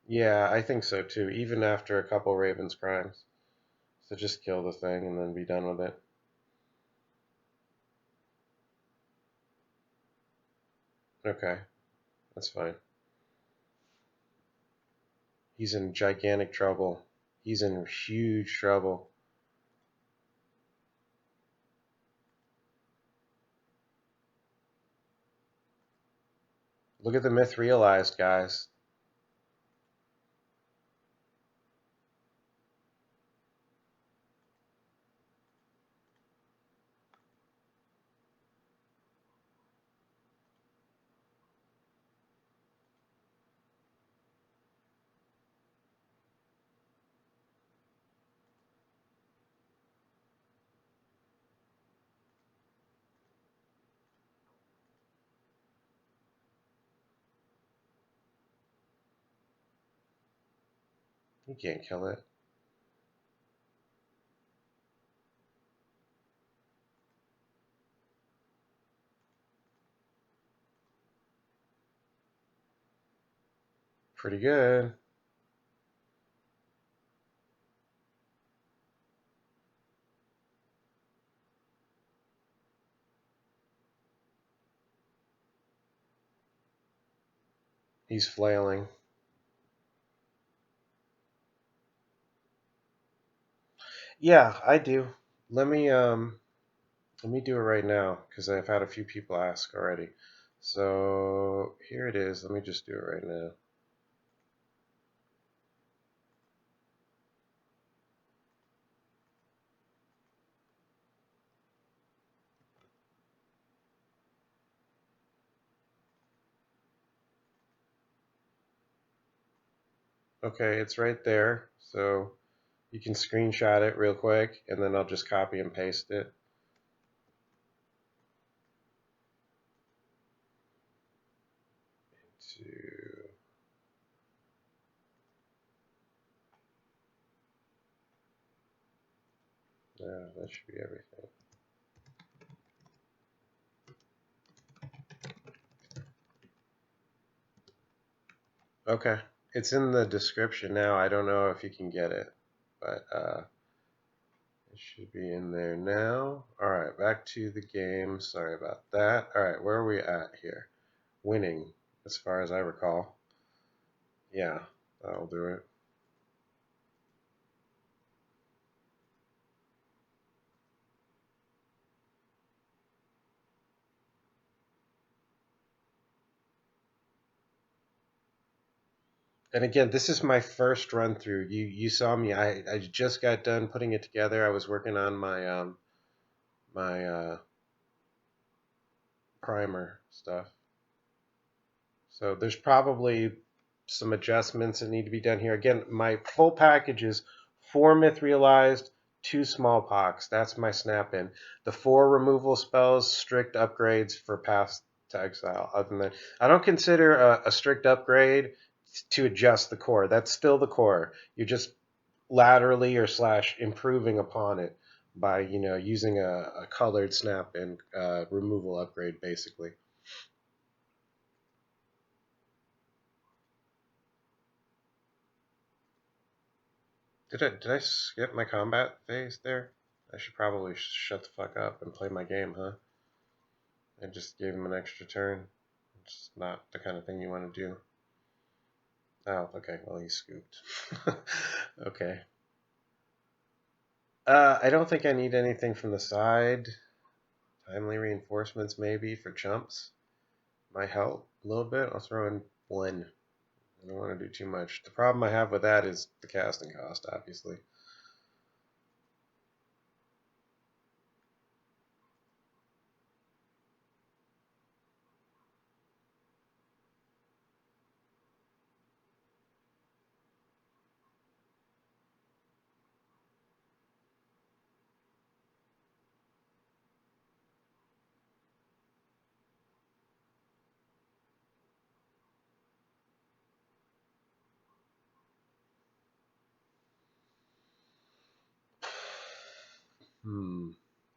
Yeah, I think so too, even after a couple Raven's Crimes. So just kill the thing and then be done with it. Okay, that's fine. He's in gigantic trouble. He's in huge trouble. Look at the myth realized, guys. You can't kill it. Pretty good. He's flailing. Yeah, I do. Let me do it right now because I've had a few people ask already. So here it is. Let me just do it right now. Okay, it's right there. So you can screenshot it real quick and then I'll just copy and paste it. Yeah, that should be everything. Okay, it's in the description now. I don't know if you can get it, but it should be in there now. All right, back to the game. Sorry about that. All right, where are we at here? Winning, as far as I recall. Yeah, that'll do it. And again, this is my first run through. You saw me. I just got done putting it together. I was working on my primer stuff. So there's probably some adjustments that need to be done here. Again, my full package is 4 Myth Realized, 2 Smallpox. That's my snap-in. The 4 removal spells, strict upgrades for Path to Exile. Other than that, I don't consider a strict upgrade to adjust the core. That's still the core. You're just laterally or / improving upon it by using a colored snap-in removal upgrade, basically. Did I skip my combat phase there? I should probably shut the fuck up and play my game, huh? I just gave him an extra turn. It's not the kind of thing you want to do. Oh, okay. Well, he scooped. Okay. I don't think I need anything from the side. Timely reinforcements, maybe, for chumps. Might help a little bit. I'll throw in 1. I don't want to do too much. The problem I have with that is the casting cost, obviously.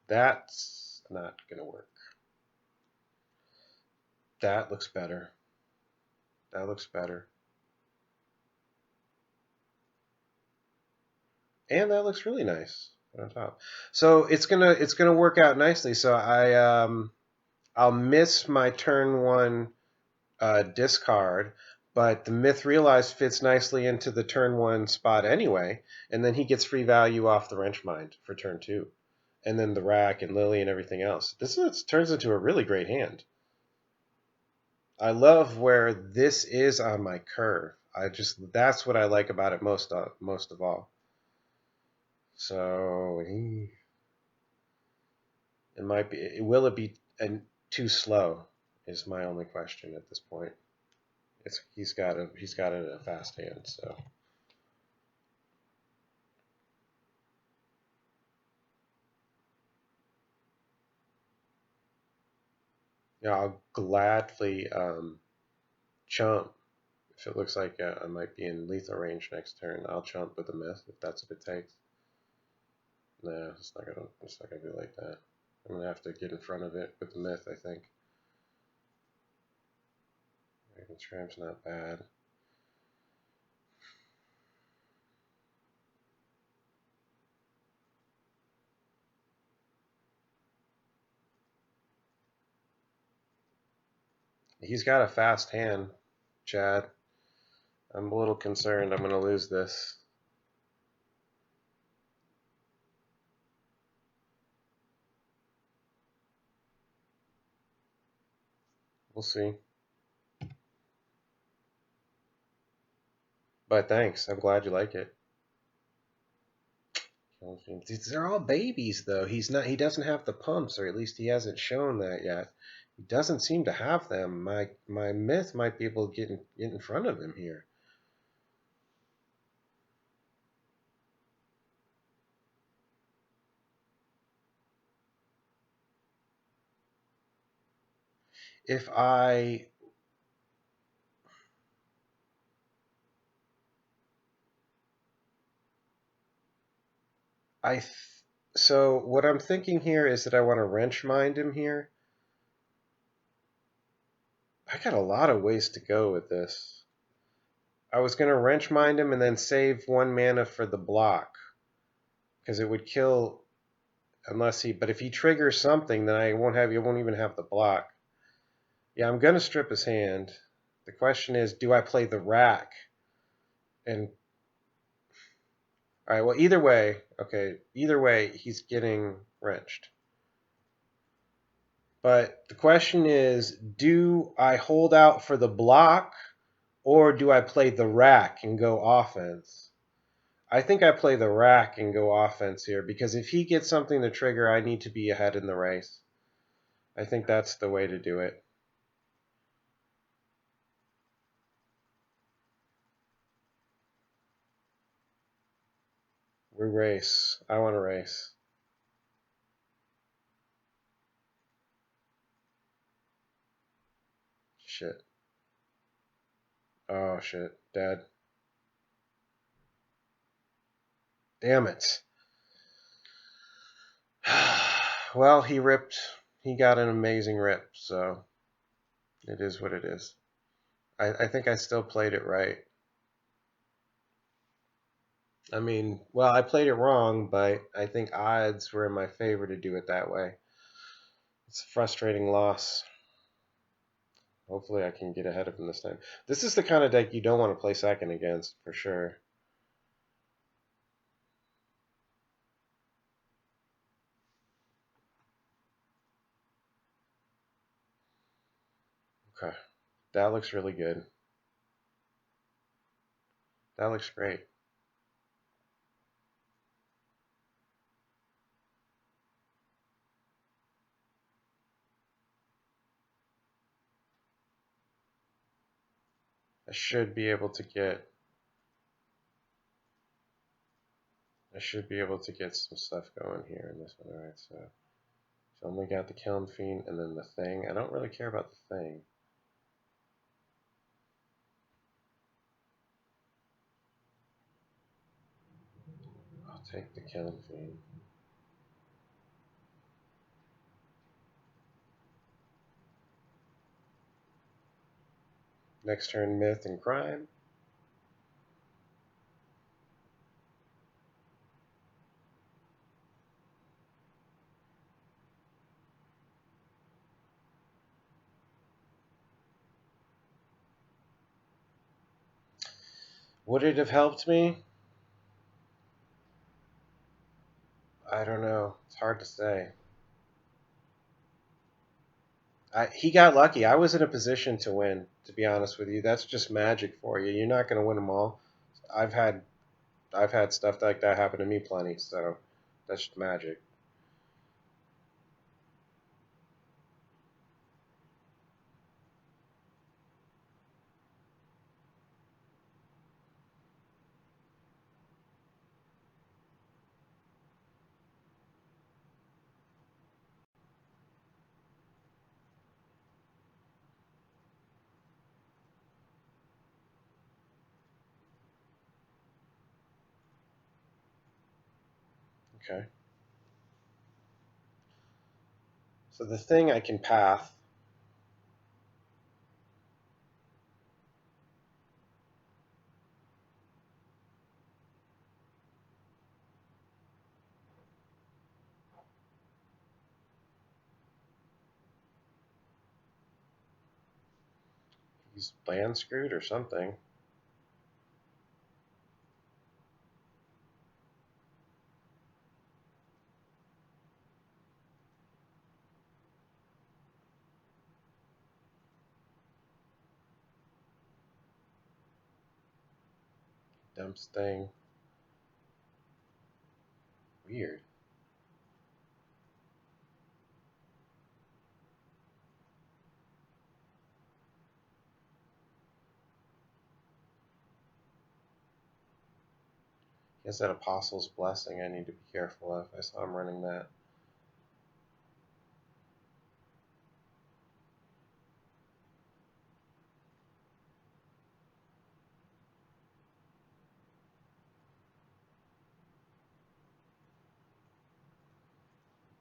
That's not going to work. That looks better. That looks better. And that looks really nice on top. So it's gonna work out nicely. So I'll miss my turn 1 discard, but the Myth Realized fits nicely into the turn 1 spot anyway, and then he gets free value off the Wrench Mind for turn 2. And then the Rack and Lily and everything else. This turns into a really great hand. I love where this is on my curve. That's what I like about it most of all. So it might be. Will it be too slow? Is my only question at this point. He's got a fast hand, so. Yeah, I'll gladly chump if it looks like I might be in lethal range next turn. I'll chump with a Myth if that's what it takes. No, it's not gonna be like that. I'm gonna have to get in front of it with the Myth, I think. Raven Tramp's not bad. He's got a fast hand, Chad. I'm a little concerned I'm going to lose this. We'll see. But thanks. I'm glad you like it. They're all babies, though. He doesn't have the pumps, or at least he hasn't shown that yet. He doesn't seem to have them. My Myth might be able to get in front of him here. If so what I'm thinking here is that I want to Wrench Mind him here. I got a lot of ways to go with this. I was going to Wrench Mind him and then save 1 mana for the block, because it would kill but if he triggers something, then you won't even have the block. Yeah, I'm gonna strip his hand. The question is, do I play the Rack? And all right, well, either way, he's getting wrenched. But the question is, do I hold out for the block, or do I play the Rack and go offense? I think I play the Rack and go offense here, because if he gets something to trigger, I need to be ahead in the race. I think that's the way to do it. Race. I want to race. Shit. Oh, shit. Dead. Damn it. Well, he ripped. He got an amazing rip, so it is what it is. I think I still played it right. I mean, well, I played it wrong, but I think odds were in my favor to do it that way. It's a frustrating loss. Hopefully I can get ahead of him this time. This is the kind of deck you don't want to play second against, for sure. Okay. That looks really good. That looks great. I should be able to get some stuff going here in this one. Alright, so only got the Kiln Fiend and then the Thing. I don't really care about the Thing. I'll take the Kiln Fiend. Next turn, Myth and Crime. Would it have helped me? I don't know. It's hard to say. He got lucky. I was in a position to win, to be honest with you. That's just magic for you. You're not going to win them all. I've had stuff like that happen to me plenty, so that's just magic. Okay. So the Thing I can path. He's land screwed or something. Dumps Thing. Weird. He has that Apostle's Blessing I need to be careful of. I saw him running that.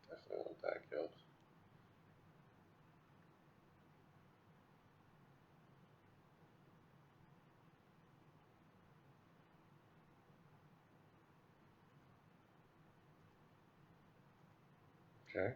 Definitely want that killed. Okay.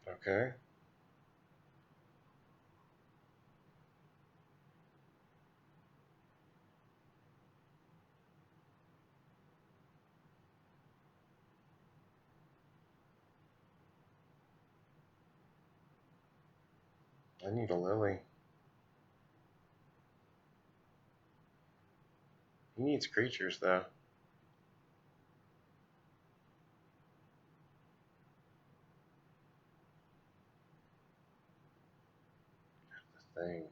Okay. I need a Lily. He needs creatures, though. The thing.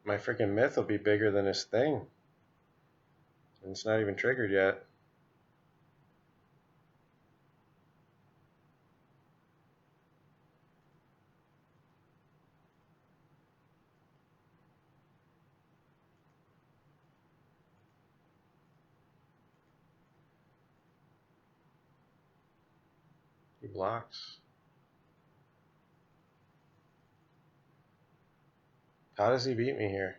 My freaking myth will be bigger than his thing. And it's not even triggered yet. He blocks. How does he beat me here?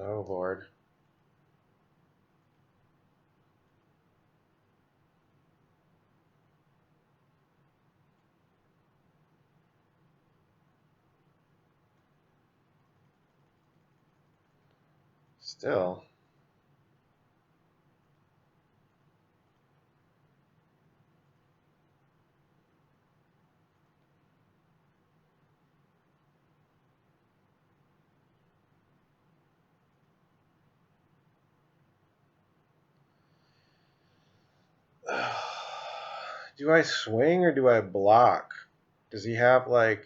Oh, Lord. Still. Do I swing or do I block? Does he have, like...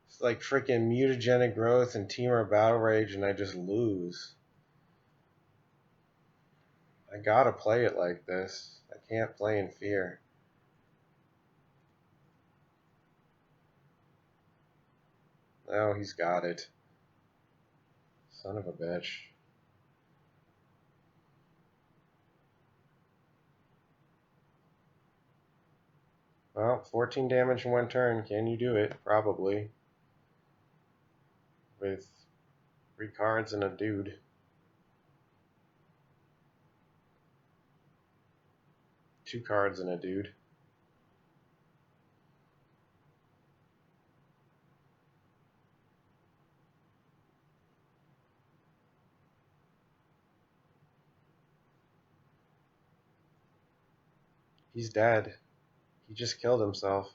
It's like freaking mutagenic growth and Temur Battle Rage and I just lose. I gotta play it like this. I can't play in fear. Oh, he's got it. Son of a bitch. Well, 14 damage in one turn. Can you do it? Probably. With 3 cards and a dude. Two cards and a dude. He's dead. He just killed himself.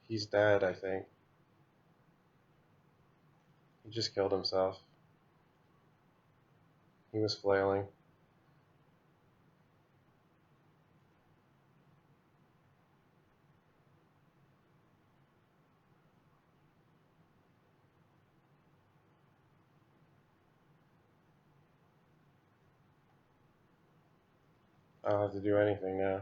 He's dead, I think. He just killed himself. He was flailing. I don't have to do anything now.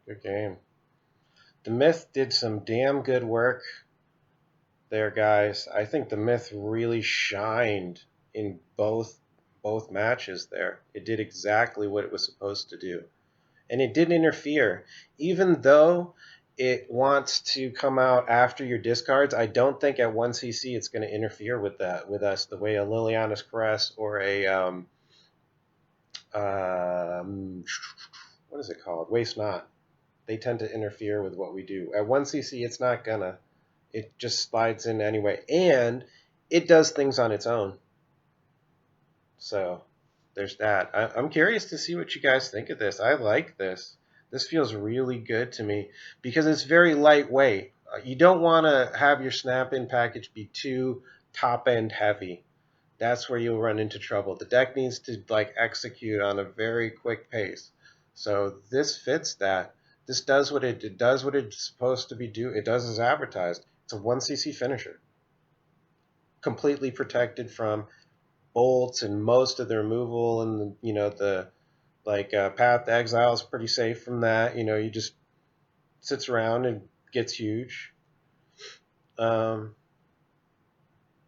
Good game. The Myth did some damn good work there, guys. I think the Myth really shined in both matches there. It did exactly what it was supposed to do. And it didn't interfere. Even though it wants to come out after your discards, I don't think at 1cc it's going to interfere with us the way a Liliana's Caress or a what is it called? Waste Not. They tend to interfere with what we do. At 1cc it's not gonna. It just slides in anyway. And it does things on its own. So there's that. I'm curious to see what you guys think of this. I like this. This feels really good to me because it's very lightweight. You don't want to have your snap-in package be too top-end heavy. that's where you'll run into trouble. The deck needs to like execute on a very quick pace. So this fits that. This does what it does what it's supposed to be do. It does as advertised. It's a 1cc finisher, completely protected from bolts and most of the removal, and the Path to Exile is pretty safe from that. You just sits around and gets huge. Um,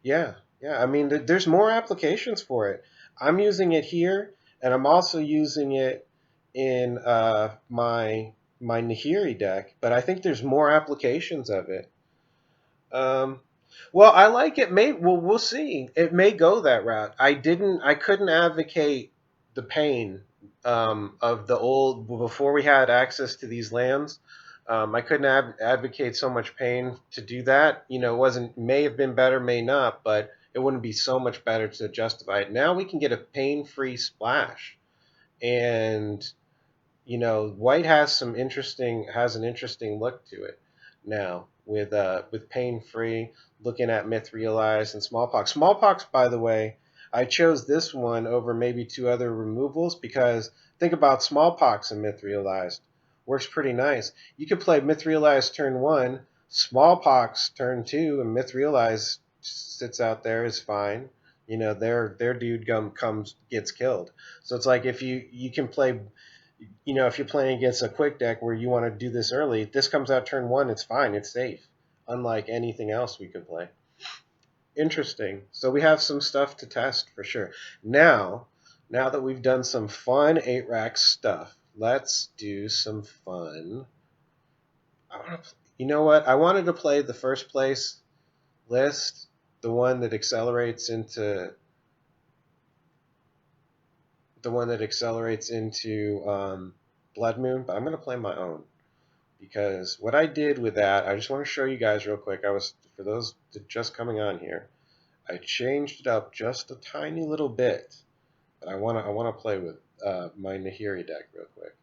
yeah, yeah. I mean, there's more applications for it. I'm using it here, and I'm also using it in my Nahiri deck. But I think there's more applications of it. Um, well, I like it. We'll see. It may go that route. I couldn't advocate the pain of the old before we had access to these lands. I couldn't advocate so much pain to do that. It wasn't may have been better, may not, but it wouldn't be so much better to justify it. Now we can get a pain-free splash, and white has an interesting look to it now with pain free, looking at Myth Realized and Smallpox. Smallpox, by the way, I chose this one over maybe two other removals because think about Smallpox and Myth Realized. Works pretty nice. You could play Myth Realized turn 1, Smallpox turn 2, and Myth Realized sits out there is fine. Their dude gets killed. So it's like if you can play, if you're playing against a quick deck where you want to do this early, this comes out turn 1, it's fine, it's safe. Unlike anything else we could play. Interesting. So we have some stuff to test for sure. Now that we've done some fun 8-rack stuff, let's do some fun. You know what? I wanted to play the first place list, the one that accelerates into Blood Moon, but I'm going to play my own. Because what I did with that, I just want to show you guys real quick. For those just coming on here, I changed it up just a tiny little bit. But I want to play with my Nahiri deck real quick.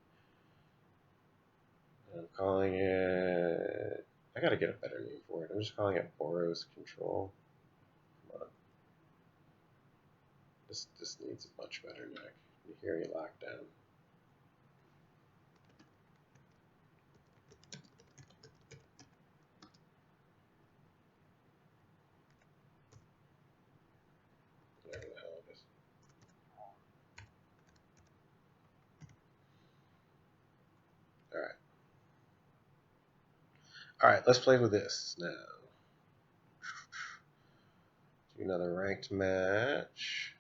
I'm calling it, I got to get a better name for it. I'm just calling it Boros Control. Come on. This needs a much better deck. Nahiri Lockdown. Whatever the hell it is. Alright, let's play with this now. Do another ranked match.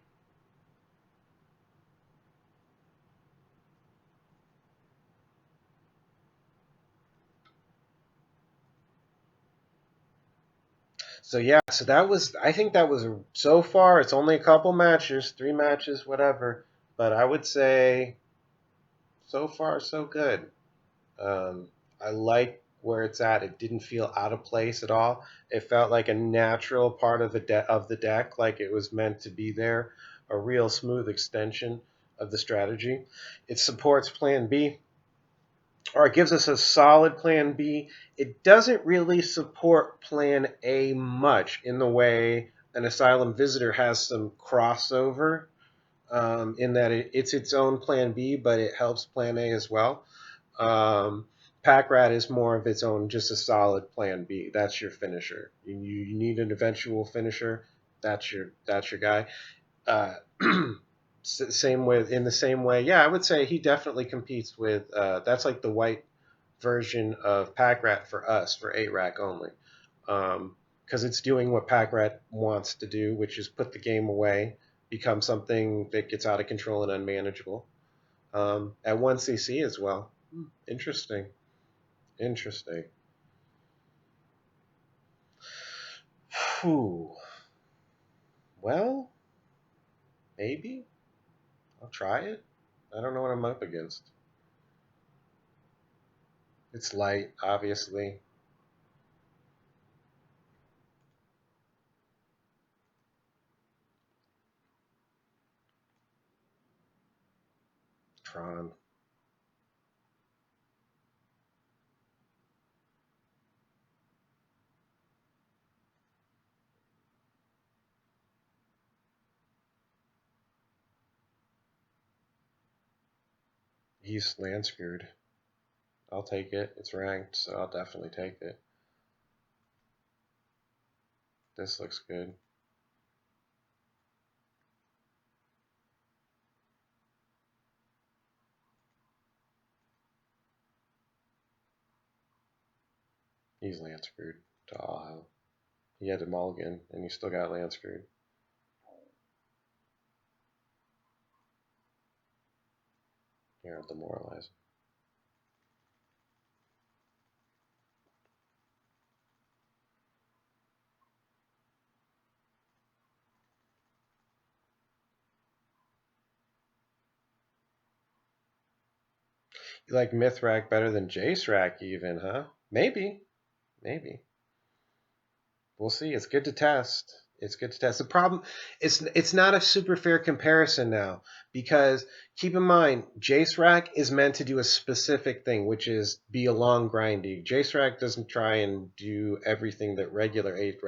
So yeah, I think that was, so far, it's only a couple matches, 3 matches, whatever. But I would say, so far, so good. I like where it's at. It didn't feel out of place at all. It felt like a natural part of the deck, like it was meant to be there. A real smooth extension of the strategy. It supports Plan B, or it gives us a solid Plan B. It doesn't really support Plan A much in the way an Asylum Visitor has some crossover, in that it's its own Plan B, but it helps Plan A as well. Pack Rat is more of its own, just a solid Plan B. That's your finisher. You need an eventual finisher. That's your guy. In the same way, yeah, I would say he definitely competes with. That's like the white version of Pack Rat for us, for 8-rack only, because it's doing what Pack Rat wants to do, which is put the game away, become something that gets out of control and unmanageable. At 1cc as well. Interesting. Whew. Well, maybe. I'll try it. I don't know what I'm up against. It's light, obviously. Tron. he's land screwed. I'll take it. It's ranked, so I'll definitely take it. This looks good. He's land screwed to all hell. He had a mulligan, and he still got land screwed. Here, I'll demoralize. You like Mithrak better than Jace even, huh? Maybe. Maybe. We'll see. It's good to test. It's good to test. The problem, it's not a super fair comparison now, because keep in mind, Jace is meant to do a specific thing, which is be a long grindy. Jace doesn't try and do everything that regular 8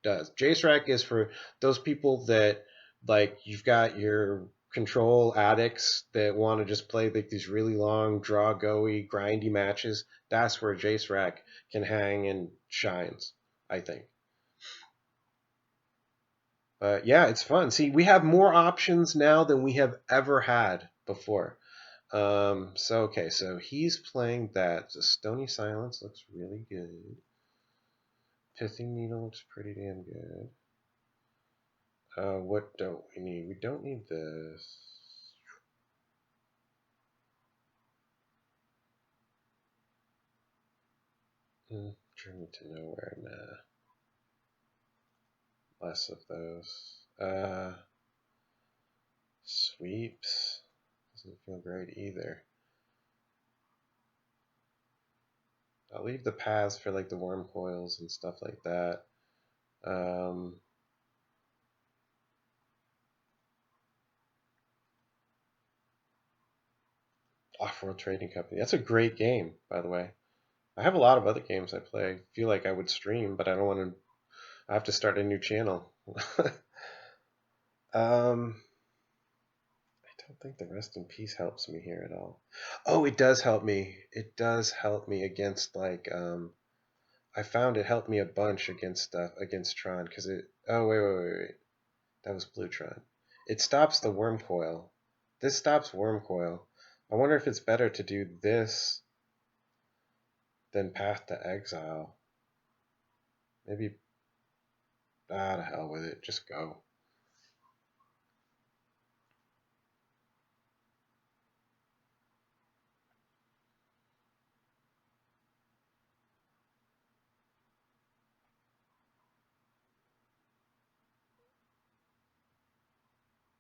does. Jace is for those people that, like, you've got your control addicts that want to just play like these really long, draw go-y, grindy matches. That's where Jace can hang and shines, I think. But yeah, it's fun. See, we have more options now than we have ever had before. Okay, so he's playing that. The Stony Silence looks really good. Pithing Needle looks pretty damn good. What don't we need? We don't need this. Journey to Nowhere, nah. Less of those. Sweeps. Doesn't feel great either. I'll leave the paths for like the worm coils and stuff like that. Off-World Trading Company. That's a great game, by the way. I have a lot of other games I play. I feel like I would stream, but I don't want to. I have to start a new channel. I don't think the Rest in Peace helps me here at all. Oh, it does help me. It does help me against like I found it helped me a bunch against stuff against Tron because it. Oh wait. That was Blue Tron. It stops the worm coil. This stops worm coil. I wonder if it's better to do this than Path to Exile. Maybe. Ah, to hell with it. Just go.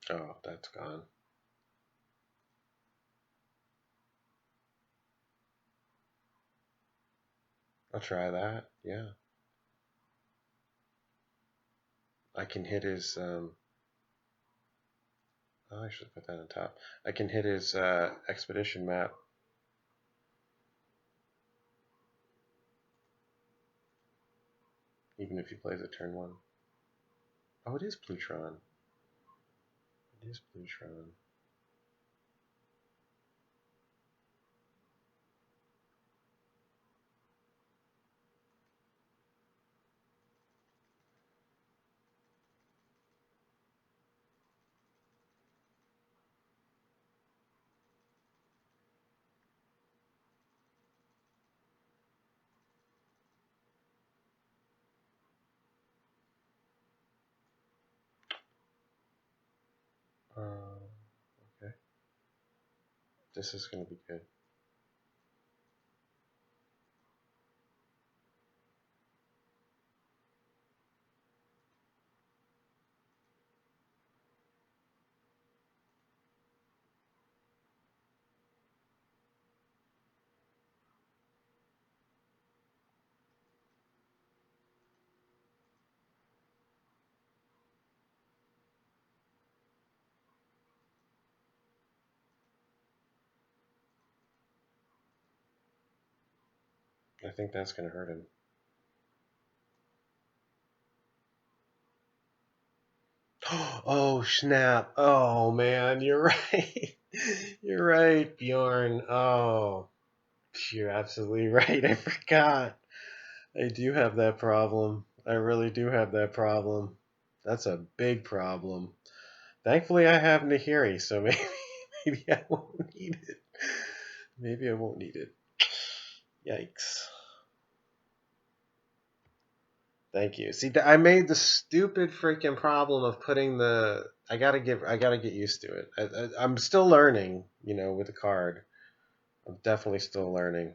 Oh, that's gone. I'll try that. Yeah. I can hit his. Oh, I should put that on top. I can hit his expedition map. Even if he plays it turn 1. Oh, it is Plutron. It is Plutron. Okay. This is going to be good. I think that's going to hurt him. Oh, snap. Oh, man, you're right. You're right, Bjorn. Oh, you're absolutely right. I forgot. I do have that problem. I really do have that problem. That's a big problem. Thankfully, I have Nahiri, so maybe I won't need it. Maybe I won't need it. Yikes. Thank you. See, I made the stupid freaking problem of putting the. I gotta get used to it. I'm still learning, with the card. I'm definitely still learning.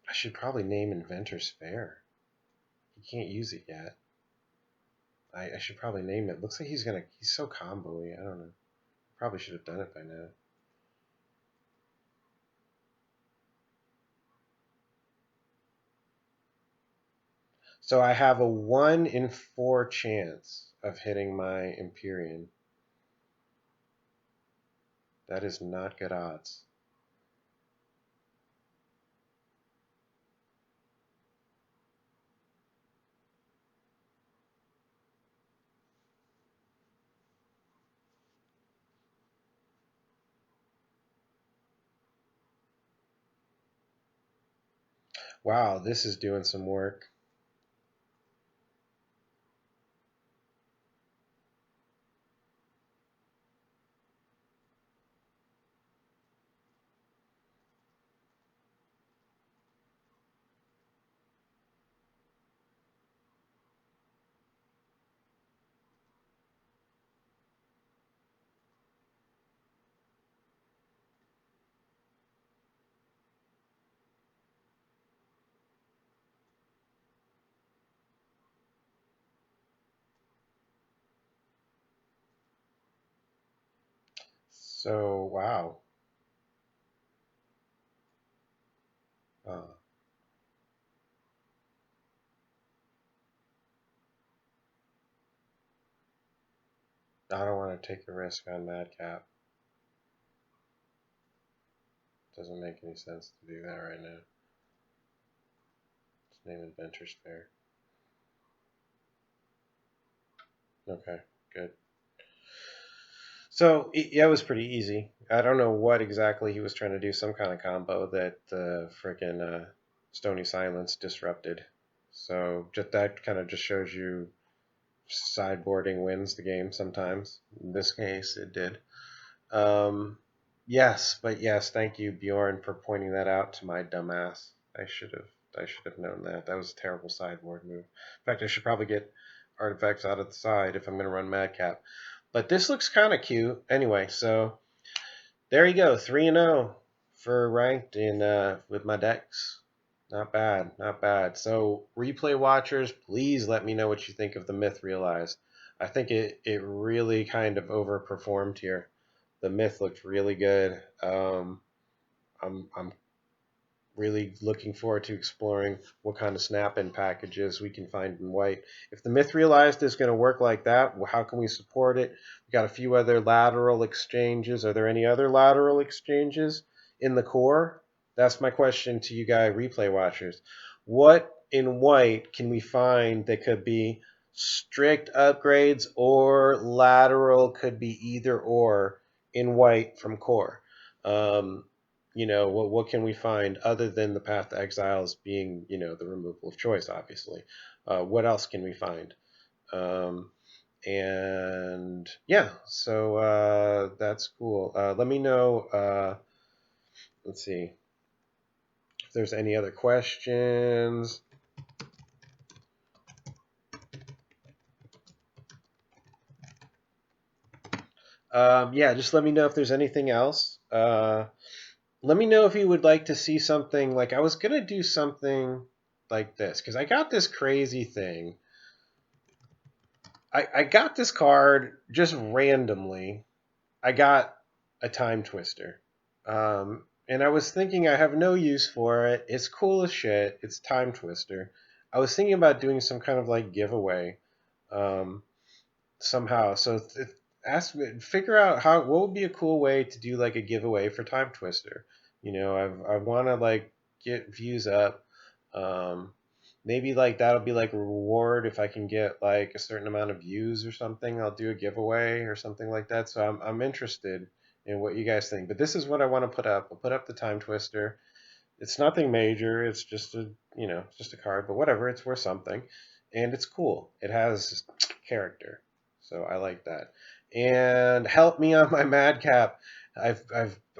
I should probably name Inventor's Fair. He can't use it yet. I should probably name it. Looks like he's so combo-y. I don't know. Probably should have done it by now. So I have a 1 in 4 chance of hitting my Empyrean. That is not good odds. Wow, this is doing some work. So, wow. Uh, I don't want to take a risk on Madcap. Doesn't make any sense to do that right now. Let's name Adventure's Fair. Okay, good. So, yeah, it was pretty easy. I don't know what exactly he was trying to do, some kind of combo that frickin' Stony Silence disrupted. So, just that kind of just shows you sideboarding wins the game sometimes. In this case, it did. Yes, but yes, thank you, Bjorn, for pointing that out to my dumbass. I should have known that. That was a terrible sideboard move. In fact, I should probably get artifacts out of the side if I'm going to run Madcap. But this looks kind of cute. Anyway, so there you go, 3-0 for ranked in with my decks. Not bad, not bad. So replay watchers, please let me know what you think of the Myth Realized. I think it really kind of overperformed here. The Myth looked really good. I'm really looking forward to exploring what kind of snap-in packages we can find in white. If the Myth Realized is going to work like that, well, how can we support it? We've got a few other lateral exchanges. Are there any other lateral exchanges in the core? That's my question to you guys, replay watchers. What in white can we find that could be strict upgrades or lateral, could be either or in white from core? What can we find other than the path to exiles being, the removal of choice, obviously? What else can we find? And yeah, so that's cool. Let me know. Let's see if there's any other questions. Yeah, just let me know if there's anything else. Let me know if you would like to see something like I was gonna do something like this because I got this crazy thing. I got this card just randomly. I got a Time Twister. And I was thinking I have no use for it. It's cool as shit. It's Time Twister. I was thinking about doing some kind of like giveaway somehow. So figure out what would be a cool way to do like a giveaway for Time Twister. I want to like get views up. Maybe like that'll be like a reward if I can get like a certain amount of views or something. I'll do a giveaway or something like that. So I'm interested in what you guys think. But this is what I want to put up. I'll put up the Time Twister. It's nothing major. It's just a just a card, but whatever. It's worth something, and it's cool. It has character, so I like that. And help me on my madcap.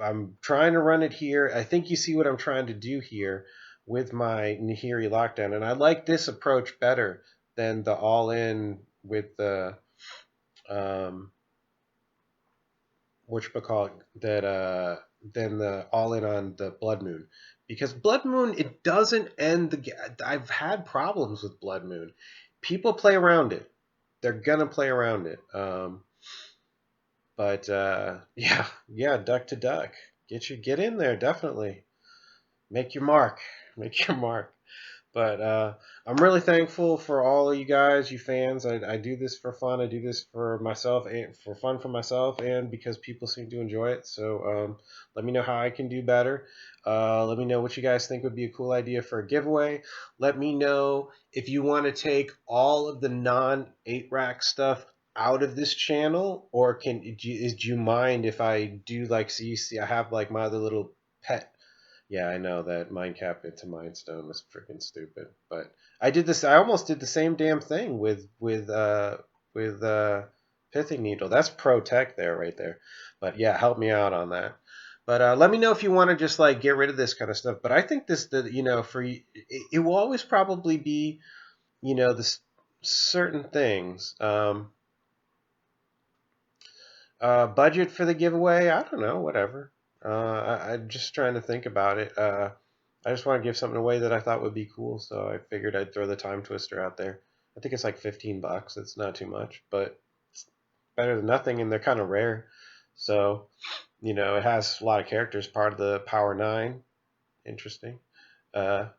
I'm trying to run it here. I think you see what I'm trying to do here with my Nahiri lockdown, and I like this approach better than the all in with the whatchamacallit that than the all in on the Blood Moon, because Blood Moon, it doesn't end the. I've had problems with Blood Moon. People play around it. They're gonna play around it. But yeah, duck to duck. Get in there, definitely. Make your mark. Make your mark. But I'm really thankful for all of you guys, you fans. I do this for fun. I do this for myself and for fun for myself, and because people seem to enjoy it. So let me know how I can do better. Let me know what you guys think would be a cool idea for a giveaway. Let me know if you want to take all of the non-8-rack stuff out of this channel, or do you mind if I do like, so you see I have like my other little pet. Yeah, I know that Mind Cap into Mind Stone was freaking stupid, but I did this. I almost did the same damn thing with Pithing Needle. That's pro tech there, right there. But yeah, help me out on that. But let me know if you want to just like get rid of this kind of stuff. But I think for it will always probably be this certain things. Budget for the giveaway, I don't know, whatever. I'm just trying to think about it. I just want to give something away that I thought would be cool, so I figured I'd throw the Time Twister out there. I think it's like $15. It's not too much, but it's better than nothing, and they're kind of rare. So, it has a lot of characters, part of the Power 9. Interesting. I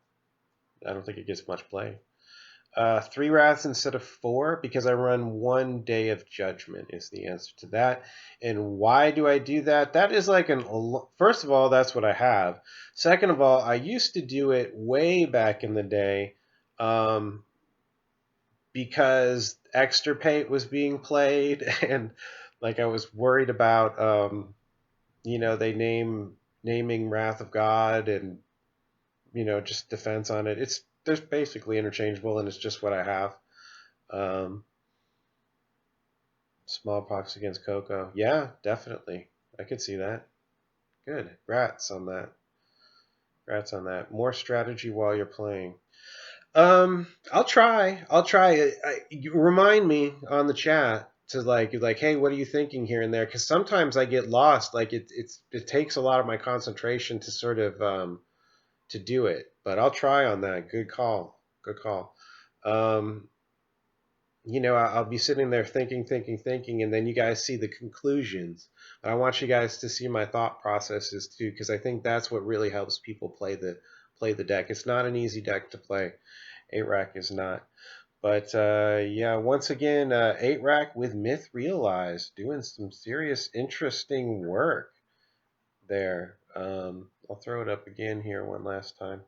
don't think it gets much play. 3 wraths instead of 4 because I run 1 Day of Judgment is the answer to that. And why do I do that? That is like first of all, that's what I have. Second of all, I used to do it way back in the day because Extirpate was being played, and like I was worried about they naming Wrath of God and just defense on it. They're basically interchangeable, and it's just what I have. Smallpox against Coco. Yeah, definitely. I could see that. Good. Rats on that. Rats on that. More strategy while you're playing. I'll try. You remind me on the chat to like, hey, what are you thinking here and there? Because sometimes I get lost. Like it takes a lot of my concentration to sort of to do it. But I'll try on that. Good call. Good call. I'll be sitting there thinking, and then you guys see the conclusions. But I want you guys to see my thought processes too, because I think that's what really helps people play the deck. It's not an easy deck to play. 8-rack is not. But yeah, once again, 8-rack with Myth Realized, doing some serious, interesting work there. I'll throw it up again here one last time.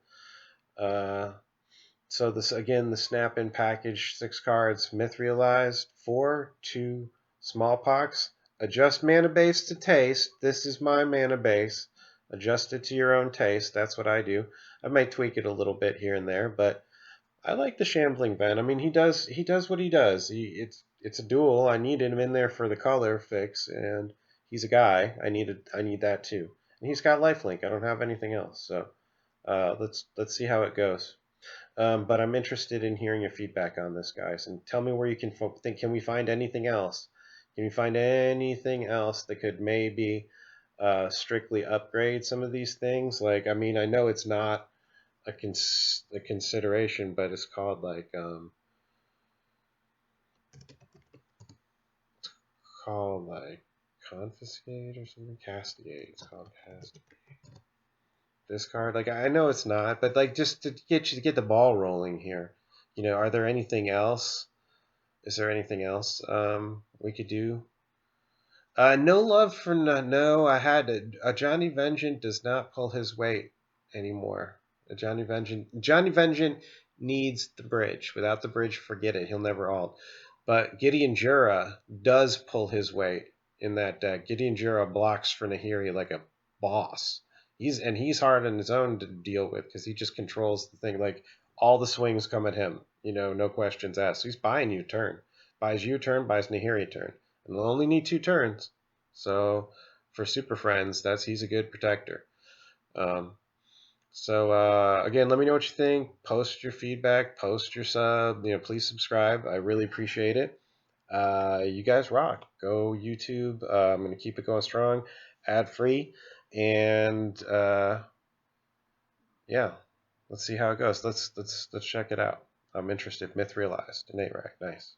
So this again, the snap-in package, 6 cards, Myth Realized, 4, 2, Smallpox. Adjust mana base to taste. This is my mana base. Adjust it to your own taste. That's what I do. I might tweak it a little bit here and there, but I like the Shambling Vent. I mean, he does what he does. It's a duel. I need him in there for the color fix, and he's a guy. I need that too. And he's got lifelink. I don't have anything else. So let's see how it goes. But I'm interested in hearing your feedback on this, guys, and tell me where you can think. Can we find anything else? Can we find anything else that could maybe strictly upgrade some of these things? Like, I mean, I know it's not a consideration, but it's called like confiscate or something. Castigate. It's called castigate. This card, like, I know it's not, but like just to get the ball rolling here, are there anything else? Is there anything else we could do? No love for no. I had a Johnny Vengeance does not pull his weight anymore. Johnny Vengeance. Johnny Vengeance needs the bridge. Without the bridge, forget it. He'll never ult. But Gideon Jura does pull his weight in that deck. Gideon Jura blocks for Nahiri like a boss. He's hard on his own to deal with because he just controls the thing. Like all the swings come at him. No questions asked. So he's buying you a turn. Buys you a turn, buys Nahiri a turn. And they'll only need 2 turns. So for Super Friends, he's a good protector. Again, let me know what you think. Post your feedback. Post your sub. Please subscribe. I really appreciate it. You guys rock. Go YouTube. I'm gonna keep it going strong, ad free, and yeah. Let's see how it goes. Let's check it out. I'm interested. Myth realized. Nate Rack. Nice.